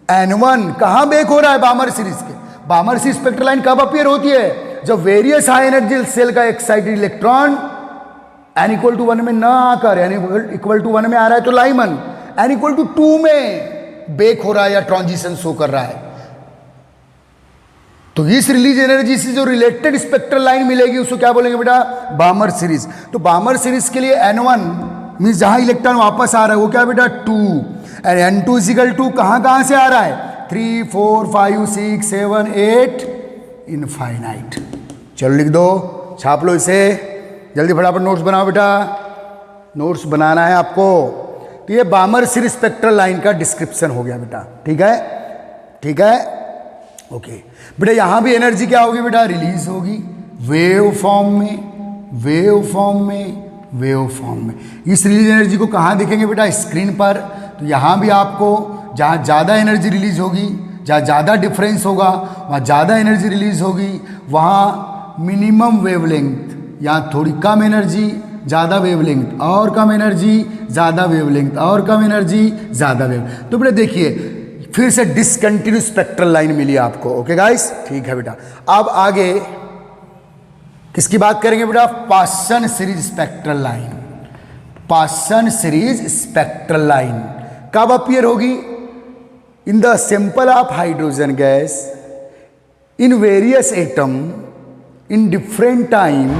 A: N1 कहाँ बेक हो रहा है, बामर सीरीज के, बामर सीरीज स्पेक्ट्रल लाइन कब अपीयर होती है, जब वेरियस हाई एनर्जी सेल का excited electron n equal to 1 में ना आकर n इक्वल टू 1 में आ रहा है तो लाइमन, n इक्वल टू 2 में बेक हो रहा है या ट्रांजिशन शो कर रहा है। तो इस रिलीज एनर्जी से जो रिलेटेड स्पेक्ट्रल लाइन मिलेगी उसको क्या बोलेंगे बेटा, बामर सीरीज। तो बामर सीरीज के लिए N1 मीन्स जहां इलेक्ट्रॉन वापस आ रहा है वो क्या बेटा 2, एंड N2 इजिकल टू कहां से आ रहा है 3 4 5 6 7 8 इनफाइनाइट। चलो लिख दो, छाप लो इसे, जल्दी फटाफट नोट्स बनाओ बेटा, नोट्स बनाना है आपको। तो ये बामर सीरीज स्पेक्ट्रल लाइन का डिस्क्रिप्शन हो गया बेटा, ठीक है, ठीक है, ओके बेटा। यहां भी एनर्जी क्या होगी बेटा, रिलीज होगी वेव फॉर्म में, वेव फॉर्म में, वेव फॉर्म में। इस रिलीज एनर्जी को कहां देखेंगे बेटा, स्क्रीन पर। तो यहां भी आपको जहां ज़्यादा एनर्जी रिलीज होगी, जहाँ ज़्यादा डिफरेंस होगा वहाँ ज़्यादा एनर्जी रिलीज होगी, वहाँ मिनिमम वेवलेंथ, यहाँ थोड़ी कम एनर्जी ज़्यादा वेवलेंथ, और कम एनर्जी ज़्यादा वेवलेंथ, और कम एनर्जी ज़्यादा वेव। तो बेटा देखिए फिर से डिसकंटिन्यूस स्पेक्ट्रल लाइन मिली आपको। ओके गाइस, ठीक है बेटा। अब आगे किसकी बात करेंगे बेटा, Paschen series spectral line. Paschen series spectral line कब अपीयर होगी, in the sample of hydrogen gas in various atom in different time,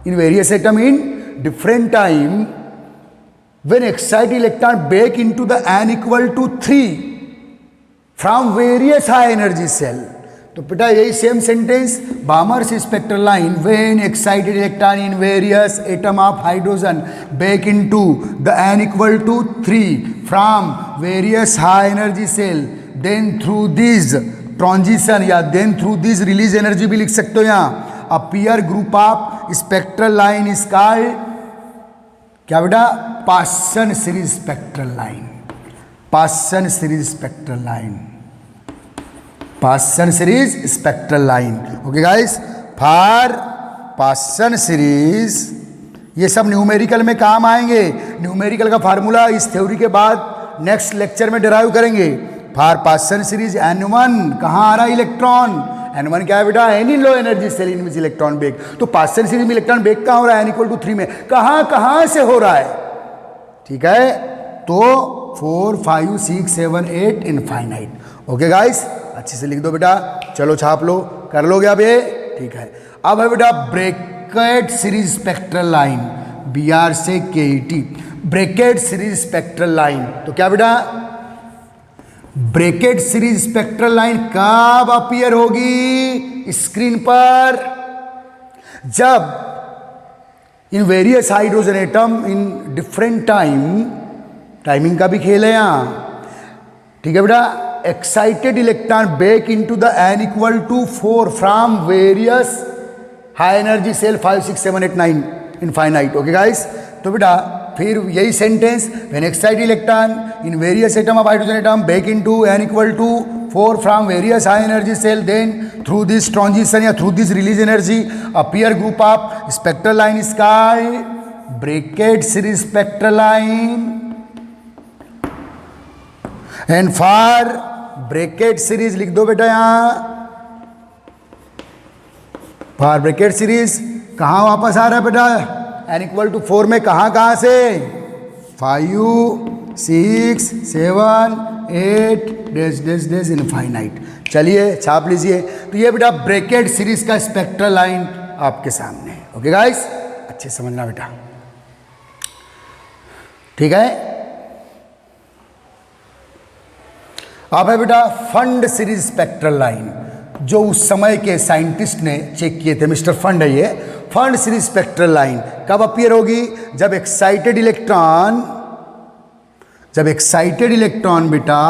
A: in various atom in different time when excited electron back into the n equal to 3 from various high energy cell। तो बेटा यही सेम सेंटेंस, बामर से spectral line when excited electron in various atom of hydrogen back into the n equal to 3 from various high energy cell, then through this transition या then through this release energy भी लिख सकते हो यहाँ, appear group of spectral line is called क्या बेटा, Paschen series spectral line. Paschen series spectral line, Paschen series spectral line. Okay guys, for Paschen series ये सब न्यूमेरिकल में काम आएंगे। न्यूमेरिकल का फार्मूला इस थ्योरी के बाद नेक्स्ट लेक्चर में डिराइव करेंगे। फॉर पासन सीरीज N1 कहाँ आ रहा है इलेक्ट्रॉन, N1 क्या है बेटा, any low energy shell in which electron back. तो पासन सीरीज में इलेक्ट्रॉन बेक कहाँ हो रहा है, n इक्वल टू 3 में, कहाँ से हो रहा है, ठीक है। तो 4 5 6 7 8 इनफाइनाइट। ओके गाइस, अच्छे से लिख दो बेटा, चलो छाप लो, कर लोगे अब ये, ठीक है। अब है बेटा bracket series spectral line, BR से KET, bracket series spectral line. तो क्या बेटा, ब्रैकेट सीरीज स्पेक्ट्रल लाइन कब अपीयर होगी स्क्रीन पर, जब in various hydrogen atom in different time, timing का भी खेल है यहाँ, ठीक है बेटा, excited electron back into the n equal to 4 from various high energy cell 5 6 7 8 9 infinite। Okay guys, तो बेटा फिर यही sentence, when excited electron in various atom of hydrogen atom back into n equal to 4 from various high energy cell, then through this transition या through this release energy appear group of spectral line is called bracket series spectral line। And for Brackett series लिख दो बेटा यहाँ, फॉर ब्रैकेट सीरीज कहाँ वापस आ रहा है बेटा, n इक्वल टू 4 में कहाँ से 5 6 7 8 डैश डैश डैश इनफाइनाइट। चलिए छाप लीजिए। तो ये बेटा ब्रैकेट सीरीज का स्पेक्ट्रल लाइन आपके सामने है। ओके गाइस, अच्छे समझना बेटा, ठीक है। अब है बेटा फंड सीरीज स्पेक्ट्रल लाइन, जो उस समय के साइंटिस्ट ने चेक किए थे, मिस्टर फंड है ये। फंड सीरीज स्पेक्ट्रल लाइन कब अपीयर होगी, जब एक्साइटेड इलेक्ट्रॉन बेटा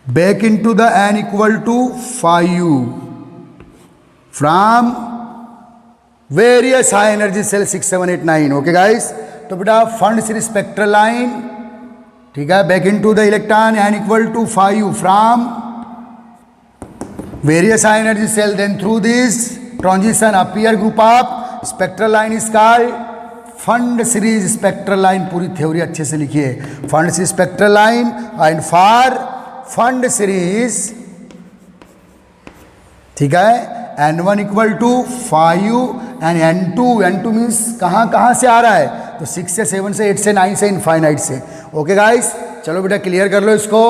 A: back into the n equal to 5 from various high energy shell 6 7 8 9। Okay guys, तो बेटा फंड सीरीज स्पेक्ट्रल लाइन, ठीक है, back into the electron n equal to 5 from various high energy cell, then through this transition appear group of spectral line is called Pfund series spectral line. पूरी थ्योरी अच्छे से लिखिए, fund series spectral line. And for fund series, ठीक है, N1 equal to 5 and N2 means कहाँ से आ रहा है, तो 6 से 7 से 8 से 9 से इनफाइनाइट से। ओके गाइस, चलो बेटा क्लियर कर लो इसको,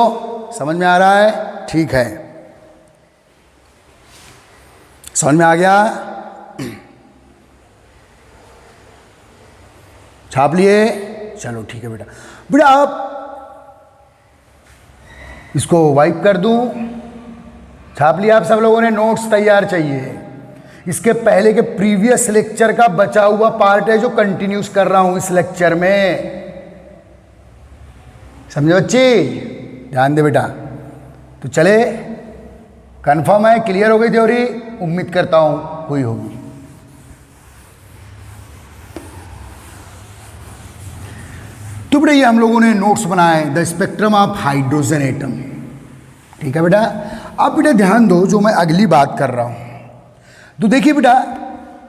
A: समझ में आ रहा है, ठीक है। समझ में आ गया? छाप लिए? चलो ठीक है बेटा। बेटा आप इसको वाइप कर दूं? छाप लिया आप सब लोगों ने? नोट्स तैयार चाहिए। इसके पहले के प्रीवियस लेक्चर का बचा हुआ पार्ट है जो कंटिन्यूस कर रहा हूं इस लेक्चर में। समझे बच्चे? ध्यान दे बेटा। तो चले, कंफर्म है? क्लियर हो गई थ्योरी? उम्मीद करता हूं हुई होगी। तो बेटा ये हम लोगों ने नोट्स बनाए, the spectrum of hydrogen atom. ठीक है बेटा। अब बेटा ध्यान दो जो मैं अगली बात कर रहा हूं। तो देखिए बेटा,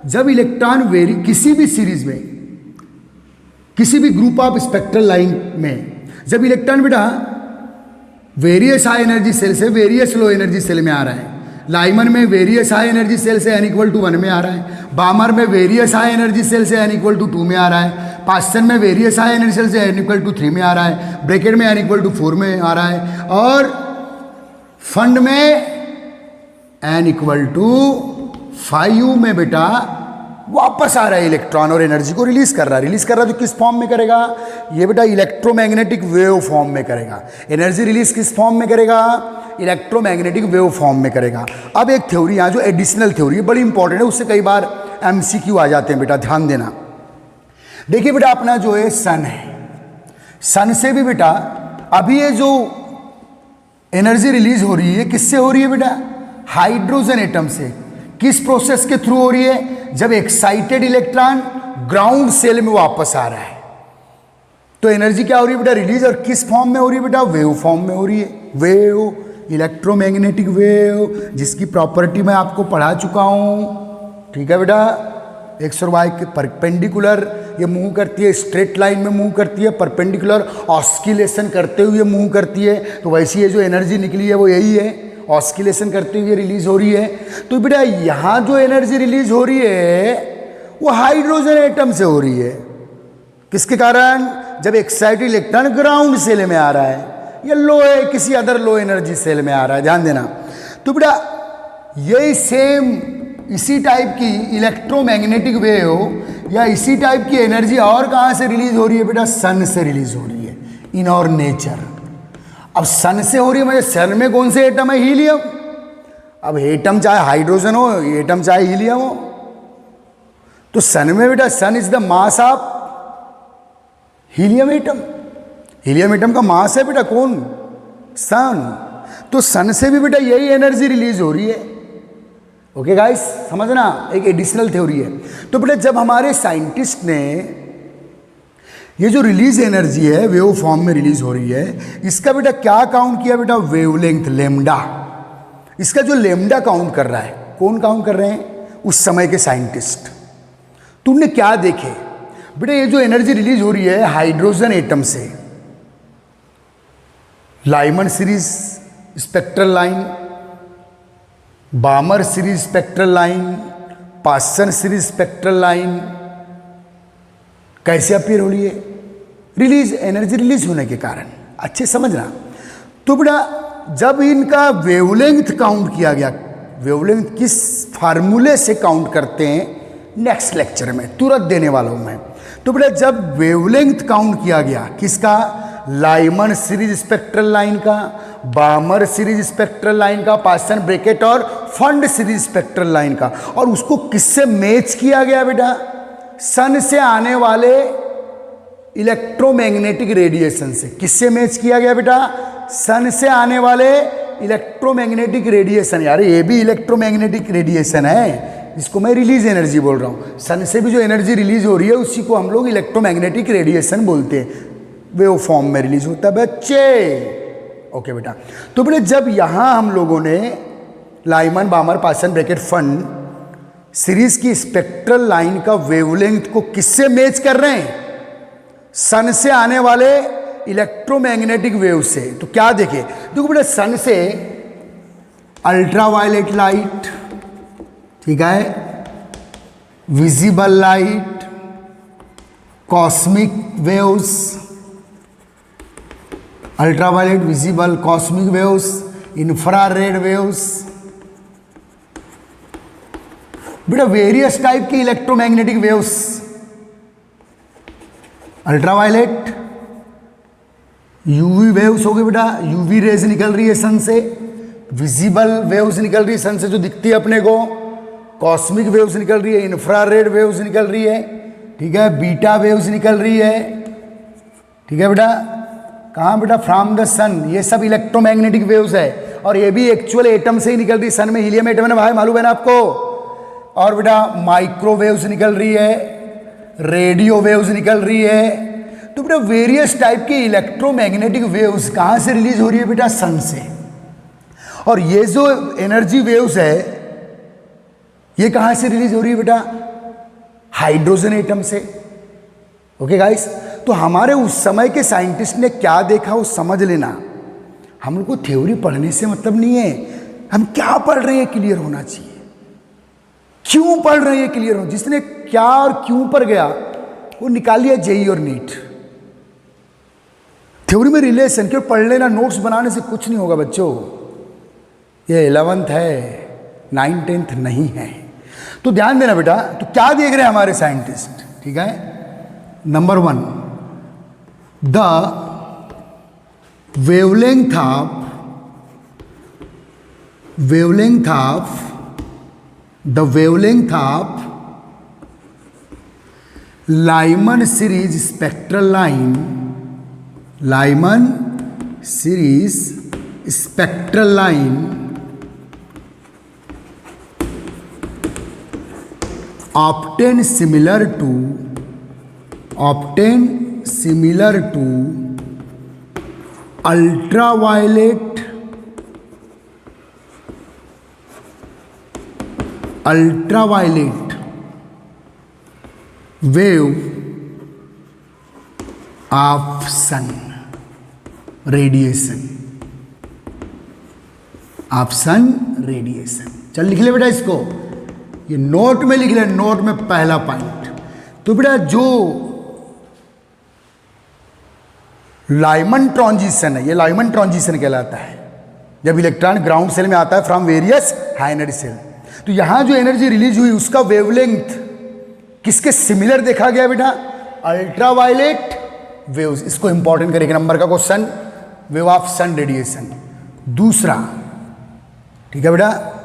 A: जब इलेक्ट्रॉन वेरी किसी भी सीरीज में, किसी भी ग्रुप ऑफ स्पेक्ट्रल लाइन में, जब इलेक्ट्रॉन बेटा वेरियस हाई एनर्जी सेल से वेरियस लो एनर्जी सेल में आ रहा है, लाइमन में वेरियस हाई एनर्जी सेल से n=1 में आ रहा है, बामर में वेरियस हाई एनर्जी सेल से n=2 में आ रहा है, पास्चन में वेरियस हाई एनर्जी सेल से n=3 में आ रहा है, ब्रैकेट में n=4 में आ रहा है, और फंड में n=5 में बेटा वापस आ रहा है इलेक्ट्रॉन और एनर्जी को रिलीज कर रहा है। रिलीज कर रहा है तो किस फॉर्म में करेगा? ये बेटा इलेक्ट्रोमैग्नेटिक वेव फॉर्म में करेगा। एनर्जी रिलीज किस फॉर्म में करेगा? इलेक्ट्रोमैग्नेटिक वेव फॉर्म में करेगा। अब एक थ्योरी यहाँ जो एडिशनल थ्योरी है, बड़ी इंपॉर्टेंट है, उससे कई बार MCQ आ जाते हैं बेटा, ध्यान देना। देखिए बेटा अपना जो है सन है, सन से भी बेटा अभी ये जो एनर्जी रिलीज हो रही है किससे हो रही है बेटा? हाइड्रोजन एटम से। किस प्रोसेस के थ्रू हो रही है? जब एक्साइटेड इलेक्ट्रॉन ग्राउंड सेल में वापस आ रहा है तो एनर्जी क्या हो रही है बेटा? रिलीज। और किस फॉर्म में हो रही है बेटा? वेव फॉर्म में हो रही है। वेव, इलेक्ट्रोमैग्नेटिक वेव, जिसकी प्रॉपर्टी मैं आपको पढ़ा चुका हूं। ठीक है बेटा। एक्स और वाई के परपेंडिकुलर ये मूव करती है, स्ट्रेट लाइन में मूव करती है, परपेंडिकुलर ऑस्किलेशन करते हुए मूव करती है। तो वैसी ये जो एनर्जी निकली है वो यही है, ऑस्किलेशन करते हुए रिलीज हो रही है। तो बेटा यहां जो एनर्जी रिलीज हो रही है वो हाइड्रोजन एटम से हो रही है। किसके कारण? जब एक्साइटेड इलेक्ट्रॉन ग्राउंड सेल में आ रहा है या लो है किसी अदर लो एनर्जी सेल में आ रहा है, ध्यान देना। तो बेटा यही सेम इसी टाइप की इलेक्ट्रोमैग्नेटिक वेव या इसी टाइप की एनर्जी और कहां से रिलीज हो रही है बेटा? सन से रिलीज हो रही है इन और नेचर। अब सन से हो रही है, मतलब सन में कौन से एटम है? हीलियम। अब एटम चाहे हाइड्रोजन हो, एटम चाहे हीलियम हो, तो सन में बेटा sun is the mass of helium atom. Helium atom का मास है बेटा कौन? सन। तो सन से भी बेटा यही एनर्जी रिलीज हो रही है। ओके गाइस, समझना, एक एडिशनल थ्योरी है। तो बेटा जब हमारे साइंटिस्ट ने ये जो रिलीज एनर्जी है वेव फॉर्म में रिलीज हो रही है, इसका बेटा क्या काउंट किया बेटा? Wavelength, lambda. इसका जो लेमडा काउंट कर रहा है, कौन काउंट कर रहे हैं? उस समय के साइंटिस्ट। तुमने क्या देखे बेटा? ये जो एनर्जी रिलीज हो रही है हाइड्रोजन एटम से, Lyman series spectral line, Balmer series spectral line, Paschen series spectral line, कैसे अपीयर हो रही है? रिलीज, एनर्जी रिलीज होने के कारण। अच्छे समझना। तो बेटा जब इनका वेवलेंथ काउंट किया गया, वेवलेंथ किस फार्मूले से काउंट करते हैं नेक्स्ट लेक्चर में तुरंत देने वाला हूं मैं। तो बेटा जब वेवलेंथ काउंट किया गया किसका? लाइमन सीरीज स्पेक्ट्रल लाइन का, बामर सीरीज स्पेक्ट्रल लाइन का, पास्चन ब्रैकेट और फंड सीरीज स्पेक्ट्रल लाइन का, और उसको किससे मैच किया गया बेटा? सन से आने वाले इलेक्ट्रोमैग्नेटिक रेडिएशन से। किससे मैच किया गया बेटा? सन से आने वाले इलेक्ट्रोमैग्नेटिक रेडिएशन। यार ये भी इलेक्ट्रोमैग्नेटिक रेडिएशन है, इसको मैं रिलीज एनर्जी बोल रहा हूँ। सन से भी जो एनर्जी रिलीज हो रही है उसी को हम लोग इलेक्ट्रोमैग्नेटिक रेडिएशन बोलते हैं, वेव फॉर्म में रिलीज होता है बच्चे। ओके बेटा। तो बेटा जब यहां हम लोगों ने Lyman, बामर, Paschen bracket, fund series की स्पेक्ट्रल लाइन का वेवलेंथ को किससे मैच कर रहे हैं? सन से आने वाले इलेक्ट्रोमैग्नेटिक वेव से। तो क्या देखे? देखो बेटा सन से अल्ट्रावायलेट लाइट, ठीक है, visible light, cosmic waves, ultraviolet, visible, cosmic waves, infrared waves, बेटा वेरियस टाइप की electromagnetic waves, ultraviolet, UV waves हो गए बेटा, यूवी रेज निकल रही है सन से, विजिबल वेव्स निकल रही है सन से जो दिखती है अपने को, कॉस्मिक वेव्स निकल रही है, इंफ्रारेड वेव्स निकल रही है, ठीक है, बीटा वेव्स निकल रही है, ठीक है बेटा, कहाँ बेटा, फ्रॉम द सन, ये सब इलेक्ट्रोमैग्नेटिक वेव्स है, और ये भी एक्चुअल एटम से ही निकल रही है, सन में हीलियम एटम है ना भाई, मालूम है ना आपको। और बेटा माइक्रोवेव्स निकल रही है, रेडियो वेव्स निकल रही है, तो बेटा वेरियस टाइप की इलेक्ट्रोमैग्नेटिक वेव्स कहाँ से रिलीज हो रही है बेटा, सन से। और ये जो एनर्जी वेव्स है ये कहाँ से रिलीज हो रही है बेटा, हाइड्रोजन एटम से। ओके गाइस, तो हमारे उस समय के साइंटिस्ट ने क्या देखा वो समझ लेना। हम लोग को थ्योरी पढ़ने से मतलब नहीं है, हम क्या पढ़ रहे हैं क्लियर होना चाहिए, क्यों पढ़ रहे हैं क्लियर हो। जिसने क्या और क्यों पर गया वो निकाल लिया जेई और नीट। थ्योरी में रिलेशन क्यों पढ़ लेना, नोट्स बनाने से कुछ नहीं होगा बच्चों। ये 11th है, 9th 10th नहीं है। तो ध्यान देना बेटा, तो क्या देख रहे हैं हमारे साइंटिस्ट, ठीक है। Number 1, the wavelength of Lyman series spectral line, Lyman series spectral line obtain similar to ultraviolet wave of sun radiation, चल लिख ले बेटा इसको, ये नोट में लिख ले, नोट में पहला पॉइंट। तो बेटा जो लाइमन ट्रांजिशन है, ये लाइमन ट्रांजिशन कहलाता है, जब इलेक्ट्रॉन ग्राउंड सेल में आता है from various high energy shell. तो यहां जो एनर्जी रिलीज हुई उसका वेवलेंथ किसके सिमिलर देखा गया बेटा, अल्ट्रावायलेट वेव्स। इसको इंपॉर्टेंट करेगा नंबर का question, wave of sun radiation. दूसरा, ठीक है बेटा,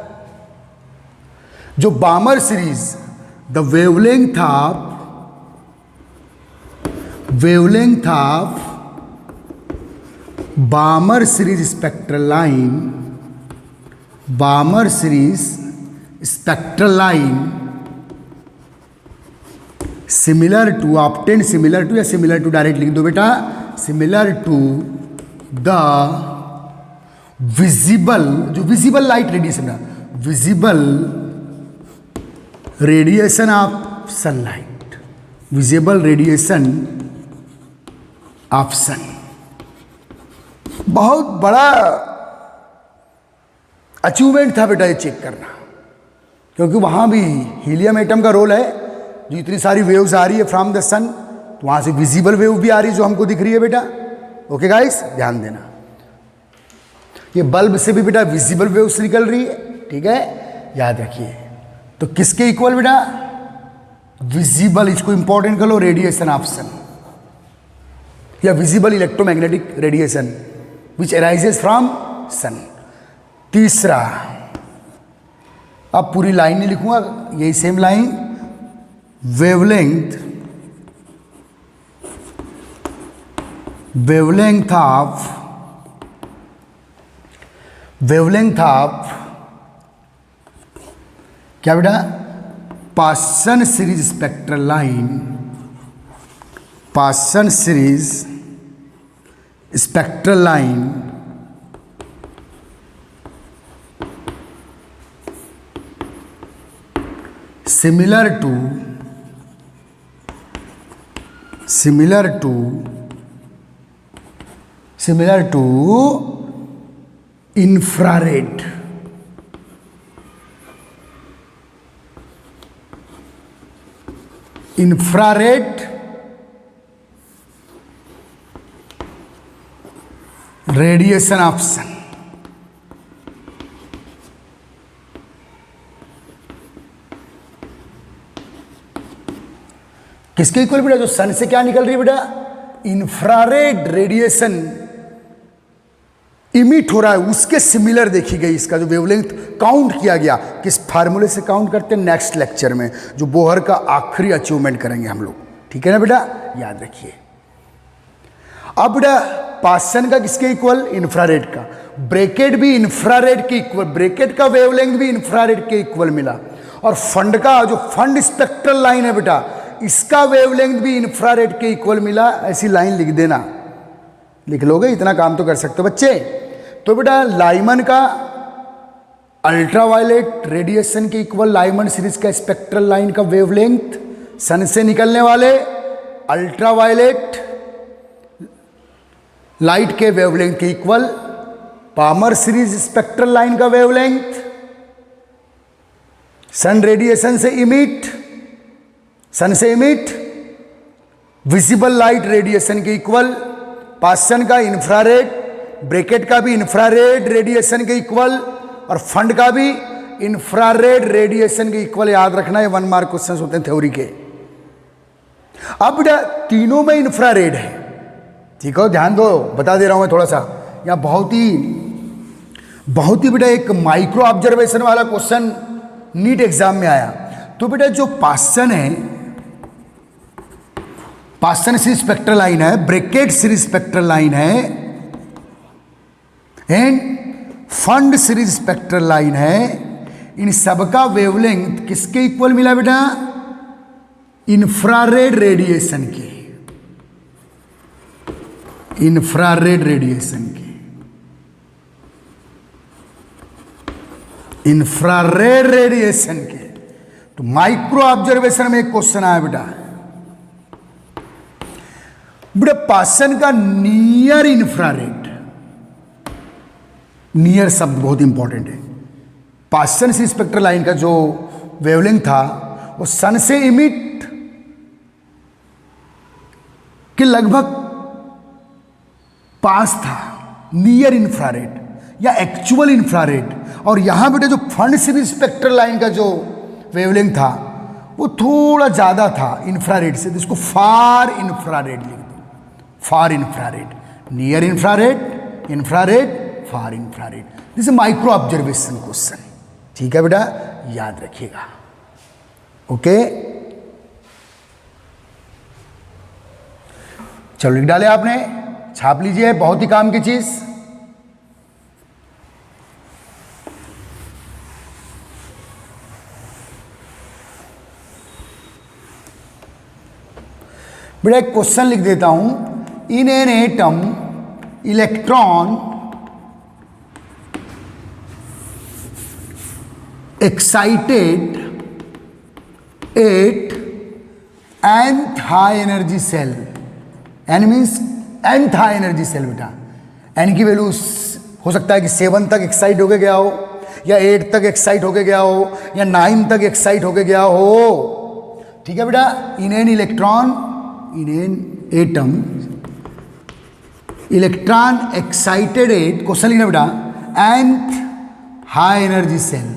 A: जो Balmer series, the wavelength of Balmer series spectral line, Balmer series spectral line similar to, obtain similar to या सिमिलर टू डायरेक्ट लिख दो बेटा, सिमिलर टू द विजिबल, जो विजिबल लाइट रेडिएशन है, visible radiation of sunlight, visible radiation of sun. बहुत बड़ा अचीवमेंट था बेटा ये चेक करना, क्योंकि वहां भी हीलियम एटम का रोल है। जो इतनी सारी वेव्स आ रही है फ्रॉम द सन, तो वहां से विजिबल वेव भी आ रही है जो हमको दिख रही है बेटा। ओके गाइस, ध्यान देना, ये बल्ब से भी बेटा विजिबल वेव्स निकल रही है, ठीक है, याद रखिए। तो किसके इक्वल बेटा, विजिबल, इसको इंपॉर्टेंट कर लो, रेडिएशन ऑफ सन या visible electromagnetic radiation which arises from sun. तीसरा, अब पूरी लाइन नहीं लिखूंगा, यही सेम लाइन, वेवलेंथ ऑफ क्या बेटा, Paschen series spectral line, Paschen series spectral line similar to infrared, radiation of sun. किसके इक्वल बेटा? जो सन से क्या निकल रही है बेटा? इंफ्रारेड रेडिएशन इमिट हो रहा है, उसके सिमिलर देखी गई। इसका जो वेवलेंथ काउंट किया गया, किस फार्मूले से काउंट करते हैं नेक्स्ट लेक्चर में, जो बोहर का आखिरी अचीवमेंट करेंगे हम लोग। ठीक है ना बेटा, याद रखिए। अब बेटा पासन का किसके इक्वल? इंफ्रारेड का। ब्रैकेट भी इंफ्रारेड के इक्वल, ब्रैकेट का वेवलेंथ भी इंफ्रारेड के इक्वल मिला। और फंड का जो फंड स्पेक्ट्रल लाइन है बेटा, इसका वेवलेंथ भी इंफ्रारेड के इक्वल मिला। ऐसी लाइन लिख देना, लिख लोगे, इतना काम तो कर सकते हो बच्चे। तो बेटा लाइमन का अल्ट्रावायलेट रेडिएशन के इक्वल, लाइमन सीरीज का स्पेक्ट्रल लाइन का वेवलेंथ सन से निकलने वाले अल्ट्रावायलेट लाइट के वेवलेंथ के equal. Balmer series spectral line का वेवलेंथ सन रेडिएशन से इमिट, सन से इमिट विजिबल लाइट रेडिएशन के इक्वल। पासन का इंफ्रारेड, ब्रैकेट का भी इंफ्रारेड रेडिएशन के इक्वल, और फंड का भी इंफ्रारेड रेडिएशन के इक्वल। याद रखना, ये 1 मार्क क्वेश्चन होते हैं थ्योरी के। अब बेटा तीनों में इंफ्रारेड है, ठीक है, ध्यान दो, बता दे रहा हूं मैं थोड़ा सा। यहाँ बहुत ही बेटा एक माइक्रो ऑब्जर्वेशन वाला क्वेश्चन नीट एग्जाम में आया। तो बेटा जो पासन है, पासन सीरीज स्पेक्ट्रल लाइन है, ब्रैकेट सीरीज स्पेक्ट्रल लाइन है, end fund series spectral line है, इन सबका वेवलेंथ किसके इक्वल मिला बेटा? इंफ्रारेड रेडिएशन के, इंफ्रारेड रेडिएशन के, इंफ्रारेड रेडिएशन के। तो माइक्रो ऑब्जर्वेशन में एक क्वेश्चन आया बेटा, बेटा पासन का नियर इंफ्रारेड, नियर शब्द बहुत इंपॉर्टेंट है। पासन से स्पेक्ट्रल लाइन का जो वेवलेंथ था वो सन से इमिट के लगभग पास था, नियर इंफ्रारेड या एक्चुअल इंफ्रारेड। और यहां बेटे जो फंड सीरीज स्पेक्ट्रल लाइन का जो वेवलेंथ था वो थोड़ा ज्यादा था इंफ्रारेड से, तो इसको फार इंफ्रारेड लिख दो, far infrared, near infrared, infrared, far infrared. This is micro observation question, ठीक है बेटा, याद रखिएगा। ओके, चलो लिख डाले आपने, छाप लीजिए, बहुत ही काम की चीज। बेटा एक क्वेश्चन लिख देता हूं, in n atom electron excited at nth high energy cell, n means nth high energy cell. बेटा एन की वैल्यू हो सकता है कि 7 तक एक्साइट होके गया हो, या 8 तक एक्साइट होके गया हो, या 9 तक एक्साइट होके गया हो, ठीक है बेटा। In n electron, in n atom electron excited at, question लिखना बेटा, nth high energy cell,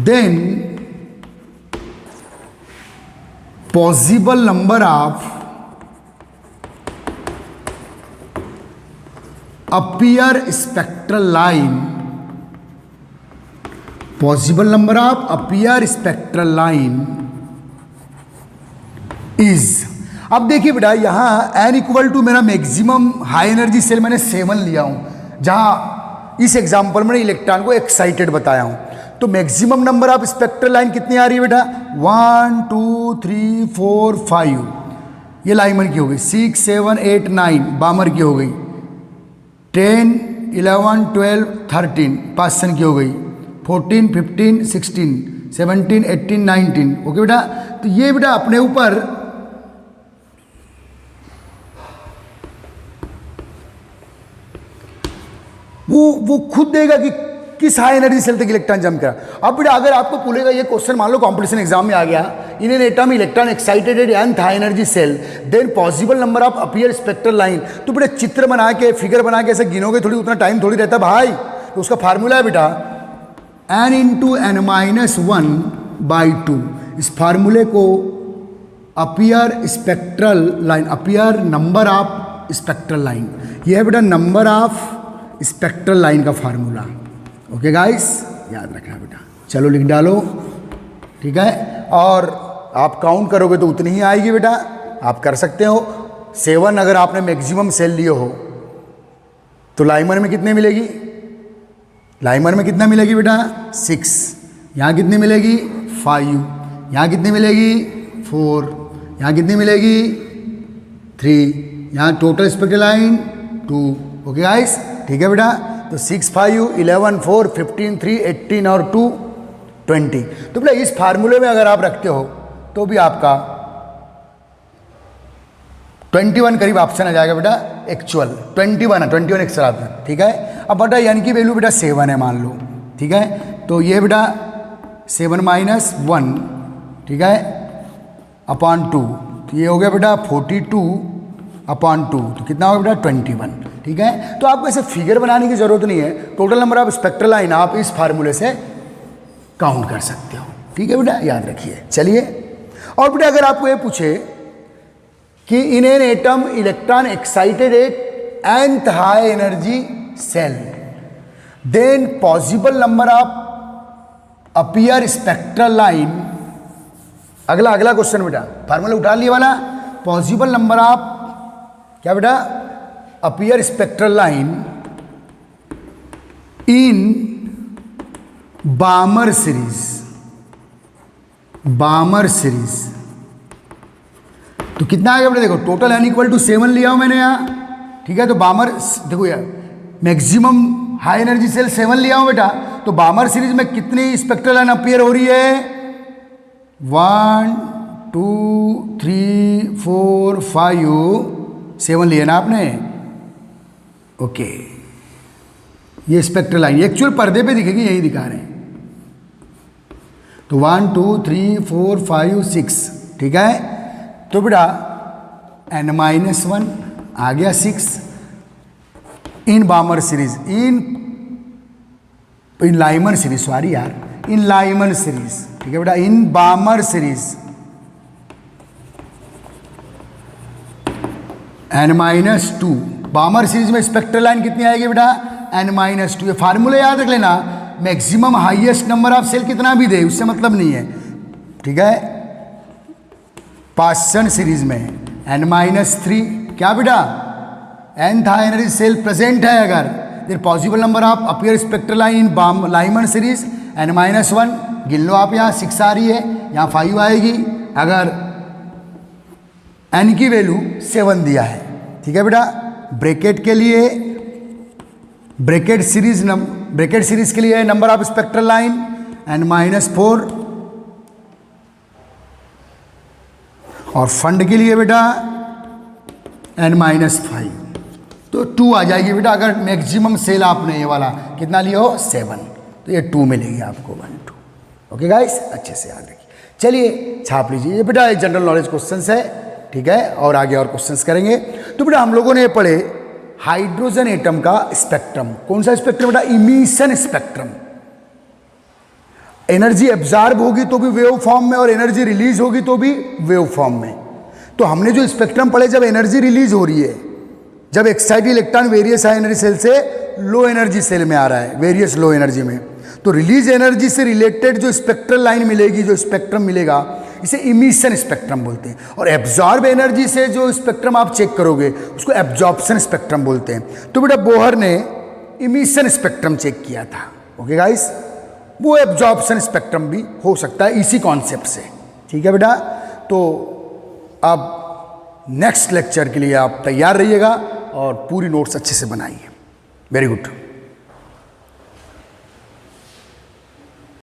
A: then possible number of appear spectral line, possible number of appear spectral line is। अब देखिए बेटा यहां n इक्वल टू मेरा मैक्सिमम हाई एनर्जी सेल मैंने 7 लिया हूं, जहां इस एग्जांपल में इलेक्ट्रॉन को एक्साइटेड बताया हूं। तो maximum number of spectral line कितनी आ रही है बेटा? 1 2 3 4 5, ये लाइमन की हो गई। 6 7 8 9 बामर की हो गई। 10 11 12 13 पासन की हो गई। 14 15 16 17 18 19, ओके बेटा। तो ये बेटा अपने ऊपर वो खुद देगा कि किस हाई एनर्जी सेल तक इलेक्ट्रॉन जंप करा। अब बेटा अगर आपको पूछेगा ये क्वेश्चन, मान लो कॉम्पिटिशन एग्जाम में आ गया, in n atom electron excited at nth high energy cell, then possible number of appear spectral line. तो बेटा चित्र बना के, फिगर बना के ऐसे गिनोगे थोड़ी, उतना टाइम थोड़ी रहता भाई। तो उसका फार्मूला है बेटा n इंटू एन माइनस 1/2। इस फार्मूले को appear spectral line, appear number of spectral line, यह है बेटा नंबर ऑफ स्पेक्ट्रल लाइन का फार्मूला। ओके गाइस, याद रखना बेटा। चलो लिख डालो, ठीक है। और आप काउंट करोगे तो उतनी ही आएगी बेटा, आप कर सकते हो। 7 अगर आपने मैक्सिमम सेल लिए हो तो लाइमर में कितने मिलेगी? लाइमर में कितना मिलेगी बेटा? 6। यहाँ कितनी मिलेगी? 5। यहाँ कितनी मिलेगी? 4। यहाँ कितनी मिलेगी? 3। यहाँ total spectral line 2। Okay guys, ठीक है बेटा। तो 6, 5, 11, 4, 15, 3, 18 और 2, 20। तो बेटा इस फार्मूले में अगर आप रखते हो तो भी आपका 21 करीब ऑप्शन आ जाएगा बेटा। एक्चुअल 21 है, 21 एक्स्ट्रा आता है, ठीक है। अब बेटा यानी कि वैल्यू बेटा 7 है मान लो, ठीक है। तो ये बेटा 7 माइनस 1, ठीक है, अपॉन 2। तो ये हो गया बेटा 42 अपॉन 2। तो कितना होगा बेटा? 21, ठीक है। तो आपको ऐसे फिगर बनाने की जरूरत नहीं है। Total number of spectral line आप इस फार्मूले से काउंट कर सकते हो, ठीक है बेटा, याद रखिए। चलिए, और बेटा अगर आपको ये पूछे कि in n atom electron excited at nth high energy cell, then possible number of appear spectral line. अगला क्वेश्चन बेटा, फार्मूला उठा लिए वाला, पॉसिबल नंबर ऑफ क्या बेटा? Appear spectral line in Balmer series. Balmer series तो कितना आएगा बेटा? देखो टोटल n इक्वल टू 7 लिया हूं मैंने यहाँ, ठीक है। तो बामर देखो यार, मैक्सिमम हाई एनर्जी सेल 7 लिया हूं बेटा। तो बामर सीरीज में कितनी स्पेक्ट्रल लाइन अपीयर हो रही है? 1, 2, 3, 4, 5, 7 लिए ना आपने। ओके, ये स्पेक्ट्रल लाइन एक्चुअल पर्दे पे दिखेगी, यही दिखा रहे हैं। तो 1, 2, 3, 4, 5, 6, ठीक है। तो बेटा n-1 आ गया 6 in Balmer series, in Lyman series, sorry यार, इन लाइमन सीरीज, ठीक है बेटा, in Balmer series n-2। Balmer series में स्पेक्ट्रल लाइन कितनी आएगी बेटा? n-2। ये फार्मूला याद रख लेना, maximum highest number of shell कितना भी दे उससे मतलब नहीं है, ठीक है। पास्सन सीरीज में n-3 क्या बेटा? nth high energy cell present है अगर, there possible number of appear spectral line in Lyman series n-1। गिन लो आप, यहाँ 6 आ रही है, यहाँ 5 आएगी अगर n की वैल्यू 7 दिया है, ठीक है बेटा। ब्रैकेट के लिए, ब्रैकेट सीरीज के लिए number of spectral line n-4 और फंड के लिए बेटा n-5। तो 2 आ जाएगी बेटा अगर मैक्सिमम सेल आपने ये वाला कितना लिया हो? 7। तो ये 2 मिलेगी आपको, 1, 2। ओके गाइस, अच्छे से याद रखिए। चलिए छाप लीजिए, ये बेटा जनरल नॉलेज क्वेश्चंस है, ठीक है। और आगे और क्वेश्चंस करेंगे। तो बेटा हम लोगों ने पढ़े हाइड्रोजन एटम का स्पेक्ट्रम। कौन सा स्पेक्ट्रम बेटा? Emission spectrum. एनर्जी एब्जॉर्ब होगी तो भी वेव फॉर्म में, और एनर्जी रिलीज होगी तो भी वेव फॉर्म में। तो हमने जो स्पेक्ट्रम पढ़े, जब एनर्जी रिलीज हो रही है, जब excited electron various high energy cell से लो एनर्जी सेल में आ रहा है, वेरियस लो एनर्जी में, तो रिलीज एनर्जी से रिलेटेड जो स्पेक्ट्रल लाइन मिलेगी, जो स्पेक्ट्रम मिलेगा, इसे इमिशन स्पेक्ट्रम बोलते हैं। और एब्जॉर्ब एनर्जी से जो स्पेक्ट्रम आप चेक करोगे उसको एब्जॉर्प्शन स्पेक्ट्रम बोलते हैं। तो बेटा बोहर ने इमिशन स्पेक्ट्रम चेक किया था, ओके गाइस। वो एब्जॉर्प्शन स्पेक्ट्रम भी हो सकता है इसी कॉन्सेप्ट से, ठीक है बेटा। तो अब नेक्स्ट लेक्चर के लिए आप तैयार रहिएगा और पूरी नोट्स अच्छे से बनाइए। Very good.